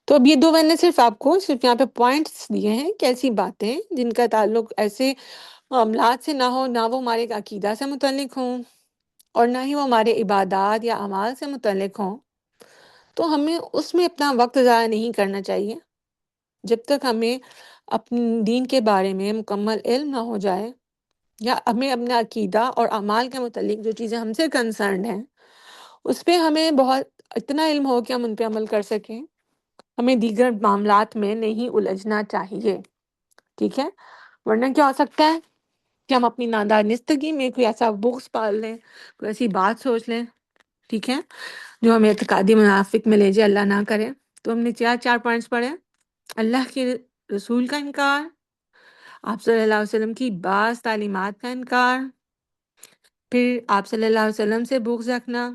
تو اب یہ دو میں نے صرف آپ کو صرف یہاں پہ پوائنٹس دیے ہیں کہ ایسی باتیں جن کا تعلق ایسے معاملات سے نہ ہو، نہ وہ ہمارے عقیدہ سے متعلق ہوں اور نہ ہی وہ ہمارے عبادات یا اعمال سے متعلق ہوں، تو ہمیں اس میں اپنا وقت ضائع نہیں کرنا چاہیے جب تک ہمیں اپنے دین کے بارے میں مکمل علم نہ ہو جائے، یا ہمیں اپنا عقیدہ اور اعمال کے متعلق جو چیزیں ہم سے کنسرنڈ ہیں اس پہ ہمیں بہت اتنا علم ہو کہ ہم ان پہ عمل کر سکیں، ہمیں دیگر معاملات میں نہیں الجھنا چاہیے، ٹھیک ہے۔ ورنہ کیا ہو سکتا ہے کہ ہم اپنی نادانستگی میں کوئی ایسا بغض پال لیں، کوئی ایسی بات سوچ لیں، ٹھیک ہے، جو ہمیں اعتقادی منافق میں لے جائے، اللہ نہ کرے۔ تو ہم نے چار پوائنٹس پڑھے: اللہ کے رسول کا انکار، آپ صلی اللہ علیہ وسلم کی بعض تعلیمات کا انکار، پھر آپ صلی اللہ علیہ وسلم سے بغض رکھنا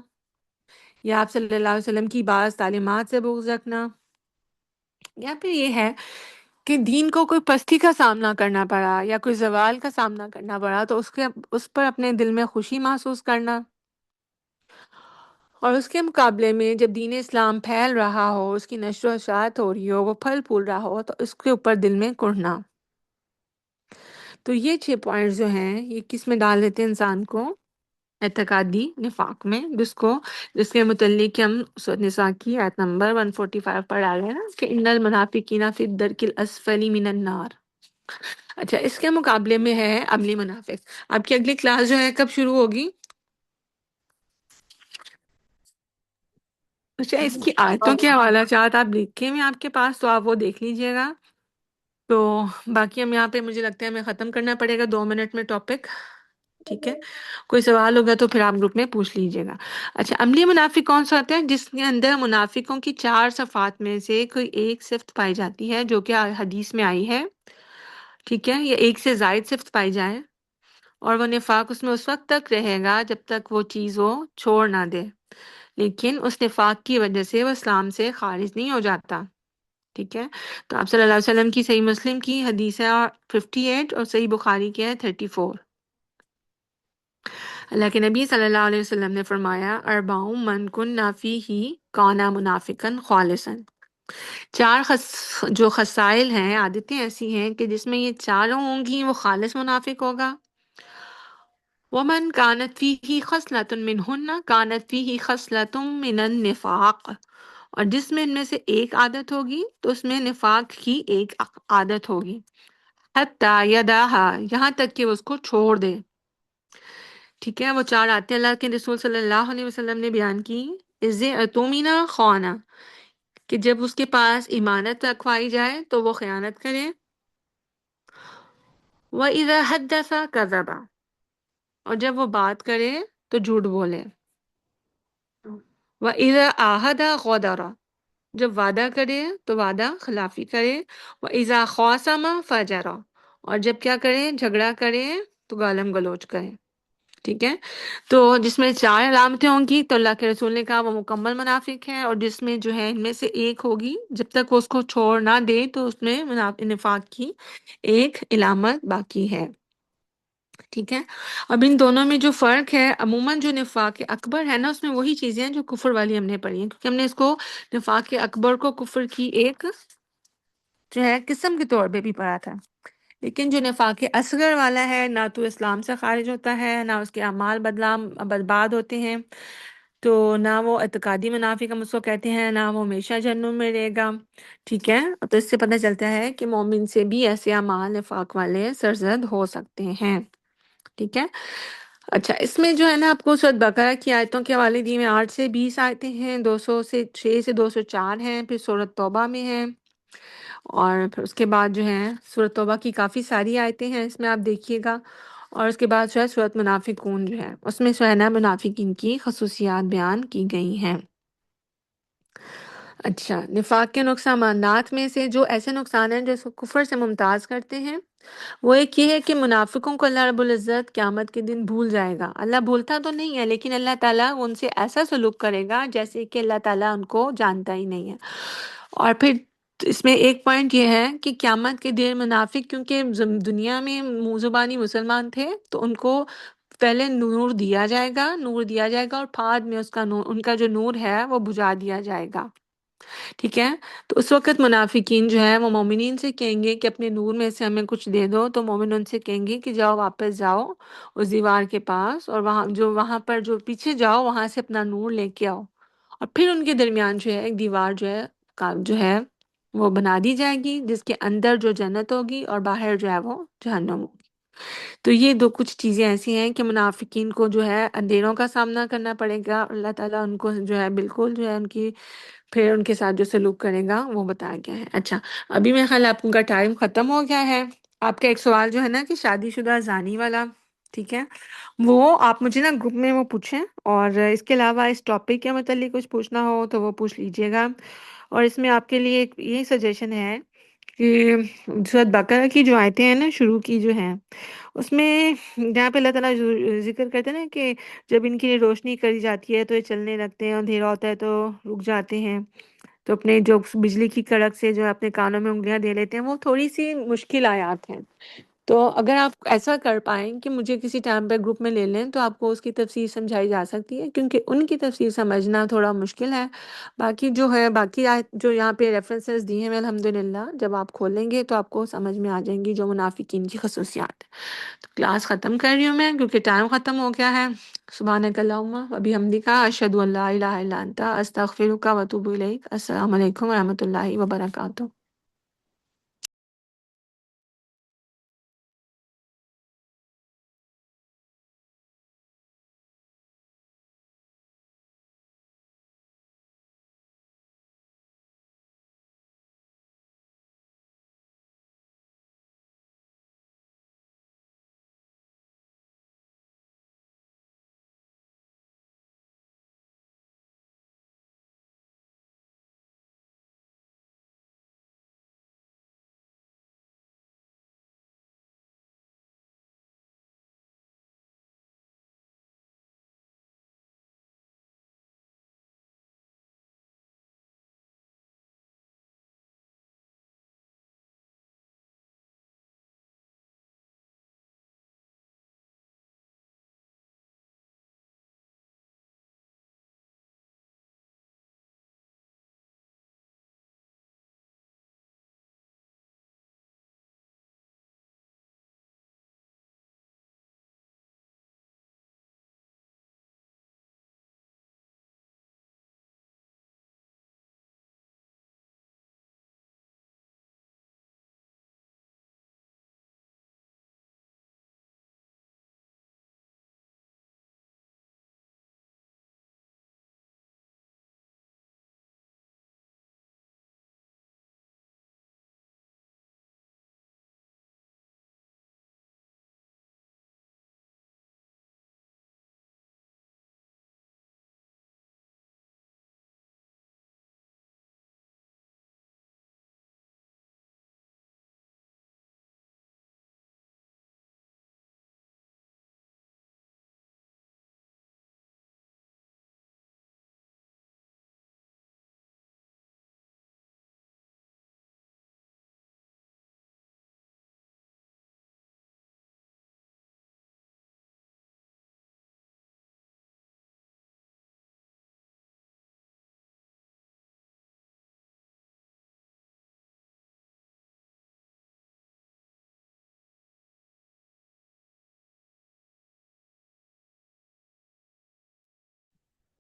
یا آپ صلی اللہ علیہ وسلم کی بعض تعلیمات سے بغض رکھنا، یا پھر یہ ہے کہ دین کو کوئی پستی کا سامنا کرنا پڑا یا کوئی زوال کا سامنا کرنا پڑا تو اس پر اپنے دل میں خوشی محسوس کرنا، اور اس کے مقابلے میں جب دین اسلام پھیل رہا ہو، اس کی نشر و اشاعت ہو رہی ہو، وہ پھل پھول رہا ہو تو اس کے اوپر دل میں کڑھنا۔ تو یہ 6 پوائنٹس جو ہیں یہ کس میں ڈال دیتے ہیں انسان کو؟ اعتقادی نفاق میں، جس کے متعلق ہم سورۃ نساء کی آیت نمبر 145 پر ڈال رہے ہیں نا کہ ان المنافقین فی الدرک الاسفل من النار۔ اچھا، اس کے مقابلے میں ہے عملی منافق۔ آپ کی اگلی کلاس جو ہے کب شروع ہوگی؟ اچھا، اس کی آیتوں کے حوالہ جات آپ لکھے ہوئے ہیں آپ کے پاس تو آپ وہ دیکھ لیجئے گا۔ تو باقی ہم یہاں پہ مجھے لگتا ہے ہمیں ختم کرنا پڑے گا 2 منٹ میں ٹاپک، ٹھیک ہے۔ کوئی سوال ہوگا تو پھر آپ گروپ میں پوچھ لیجئے گا۔ اچھا، عملی منافق کون سا ہوتا ہے؟ جس کے اندر منافقوں کی 4 صفات میں سے کوئی ایک صفت پائی جاتی ہے جو کہ حدیث میں آئی ہے، ٹھیک ہے، یا ایک سے زائد صفت پائی جائے، اور وہ نفاق اس میں اس وقت تک رہے گا جب تک وہ چیز وہ چھوڑ نہ دے، لیکن اس نفاق کی وجہ سے وہ اسلام سے خارج نہیں ہو جاتا، ٹھیک ہے۔ تو آپ صلی اللہ علیہ وسلم کی صحیح مسلم کی حدیث ہے 58 اور صحیح بخاری کی ہے 34۔ اللہ کے نبی صلی اللہ علیہ وسلم نے فرمایا اربع من کن فیہ کان منافقا خالصا، 4 جو خصائل ہیں، عادتیں ایسی ہیں کہ جس میں یہ چاروں ہوں گی وہ خالص منافق ہوگا۔ ومن كانت فيه خصلة منهن كانت فيه خصلة من النفاق، اور جس میں ان میں سے ایک عادت ہوگی تو اس میں نفاق کی ایک عادت ہوگی، حتی یداہا، یہاں تک کہ وہ اس کو چھوڑ دے، ٹھیک ہے۔ وہ 4 آتے اللہ کے رسول صلی اللہ علیہ وسلم نے بیان کی، اذ اؤتمن خوانا، کہ جب اس کے پاس امانت رکھوائی جائے تو وہ خیانت کرے، وَإِذَا حَدَّثَ كَذَبَ، اور جب وہ بات کرے تو جھوٹ بولے. وَإِذَا عَاهَدَ غَدَرَ، جب وعدہ کرے تو وعدہ خلافی کرے. وَإِذَا خَاصَمَ فَجَرَ، اور جب کیا کرے، جھگڑا کرے تو گالم گلوچ کرے. ٹھیک ہے، تو جس میں 4 علامتیں ہوں گی تو اللہ کے رسول نے کہا وہ مکمل منافق ہے، اور جس میں جو ہے ان میں سے ایک ہوگی جب تک وہ اس کو چھوڑ نہ دے تو اس میں نفاق کی ایک علامت باقی ہے. ٹھیک ہے، اب ان دونوں میں جو فرق ہے، عموماً جو نفاق اکبر ہے نا اس میں وہی چیزیں ہیں جو کفر والی ہم نے پڑھی ہیں، کیونکہ ہم نے اس کو نفاق اکبر کو کفر کی ایک جو ہے قسم کے طور پہ بھی پڑھا تھا. لیکن جو نفاق اصغر والا ہے، نہ تو اسلام سے خارج ہوتا ہے، نہ اس کے اعمال برباد ہوتے ہیں، تو نہ وہ اعتقادی منافق ہم اس کو کہتے ہیں، نہ وہ ہمیشہ جہنم میں رہے گا. ٹھیک ہے، تو اس سے پتہ چلتا ہے کہ مومن سے بھی ایسے اعمال نفاق والے سرزد ہو سکتے ہیں. ٹھیک ہے، اچھا اس میں جو ہے نا آپ کو سورۃ بقرہ کی آیتوں کے حوالے دی میں 8 سے 20 آیتیں ہیں، 200 سے 6 سے 204 ہیں، پھر سورۃ توبہ میں ہیں، اور پھر اس کے بعد جو ہے سورۃ توبہ کی کافی ساری آیتیں ہیں، اس میں آپ دیکھیے گا. اور اس کے بعد جو ہے سورۃ منافقون جو ہے اس میں جو ہے نا منافقین کی خصوصیات بیان کی گئی ہیں. اچھا، نفاق کے نقصانات میں سے جو ایسے نقصان ہیں جو اس کو کفر سے ممتاز کرتے ہیں، وہ ایک یہ ہے کہ منافقوں کو اللہ رب العزت قیامت کے دن بھول جائے گا. اللہ بھولتا تو نہیں ہے، لیکن اللہ تعالیٰ ان سے ایسا سلوک کرے گا جیسے کہ اللہ تعالیٰ ان کو جانتا ہی نہیں ہے. اور پھر اس میں ایک پوائنٹ یہ ہے کہ قیامت کے دن منافق کیونکہ دنیا میں منہ زبانی مسلمان تھے تو ان کو پہلے نور دیا جائے گا، اور بعد میں اس کا نور، ان کا جو نور ہے وہ بجھا دیا جائے گا. ٹھیک ہے، تو اس وقت منافقین جو ہے وہ مومنین سے کہیں گے کہ اپنے نور میں سے ہمیں کچھ دے دو، تو مومن ان سے کہیں گے کہ جاؤ واپس جاؤ اس دیوار کے پاس، اور وہاں پر جو پیچھے جاؤ وہاں سے اپنا نور لے کے آؤ. اور پھر ان کے درمیان جو ہے ایک دیوار جو ہے وہ بنا دی جائے گی، جس کے اندر جو جنت ہوگی اور باہر جو ہے وہ جہنم ہوگی. تو یہ کچھ چیزیں ایسی ہیں کہ منافقین کو جو ہے اندھیروں کا سامنا کرنا پڑے گا، اللہ تعالیٰ ان کو جو ہے بالکل جو ہے ان کی پھر ان کے ساتھ جو سلوک کرے گا وہ بتایا گیا ہے. اچھا، ابھی میرے خیال آپ کا ٹائم ختم ہو گیا ہے. آپ کا ایک سوال جو ہے نا کہ شادی شدہ زانی والا، ٹھیک ہے، وہ آپ مجھے نا گروپ میں وہ پوچھیں، اور اس کے علاوہ اس ٹاپک کے متعلق کچھ پوچھنا ہو تو وہ پوچھ لیجئے گا. اور اس میں آپ کے لیے ایک یہی سجیشن ہے کہ سورۃ بقرہ کی جو آیتیں ہیں نا شروع کی جو ہیں، اس میں جہاں پہ اللہ تعالیٰ ذکر کرتے ہیں نا کہ جب ان کے لیے روشنی کری جاتی ہے تو یہ چلنے لگتے ہیں، اندھیرا ہوتا ہے تو رک جاتے ہیں، تو اپنے جو بجلی کی کڑک سے جو اپنے کانوں میں انگلیاں دے لیتے ہیں، وہ تھوڑی سی مشکل آیات ہیں. تو اگر آپ ایسا کر پائیں کہ مجھے کسی ٹائم پہ گروپ میں لے لیں تو آپ کو اس کی تفسیر سمجھائی جا سکتی ہے، کیونکہ ان کی تفسیر سمجھنا تھوڑا مشکل ہے. باقی جو ہے باقی جو یہاں پہ ریفرنسز دی ہیں الحمدللہ جب آپ کھولیں گے تو آپ کو سمجھ میں آ جائیں گی جو منافقین کی خصوصیات ہیں. تو کلاس ختم کر رہی ہوں میں کیونکہ ٹائم ختم ہو گیا ہے. سبحانک اللہم و بحمدک، اشہد ان لا الہ الا انت، استغفرک و اتوب الیک. السلام علیکم و رحمۃ اللہ وبرکاتہ.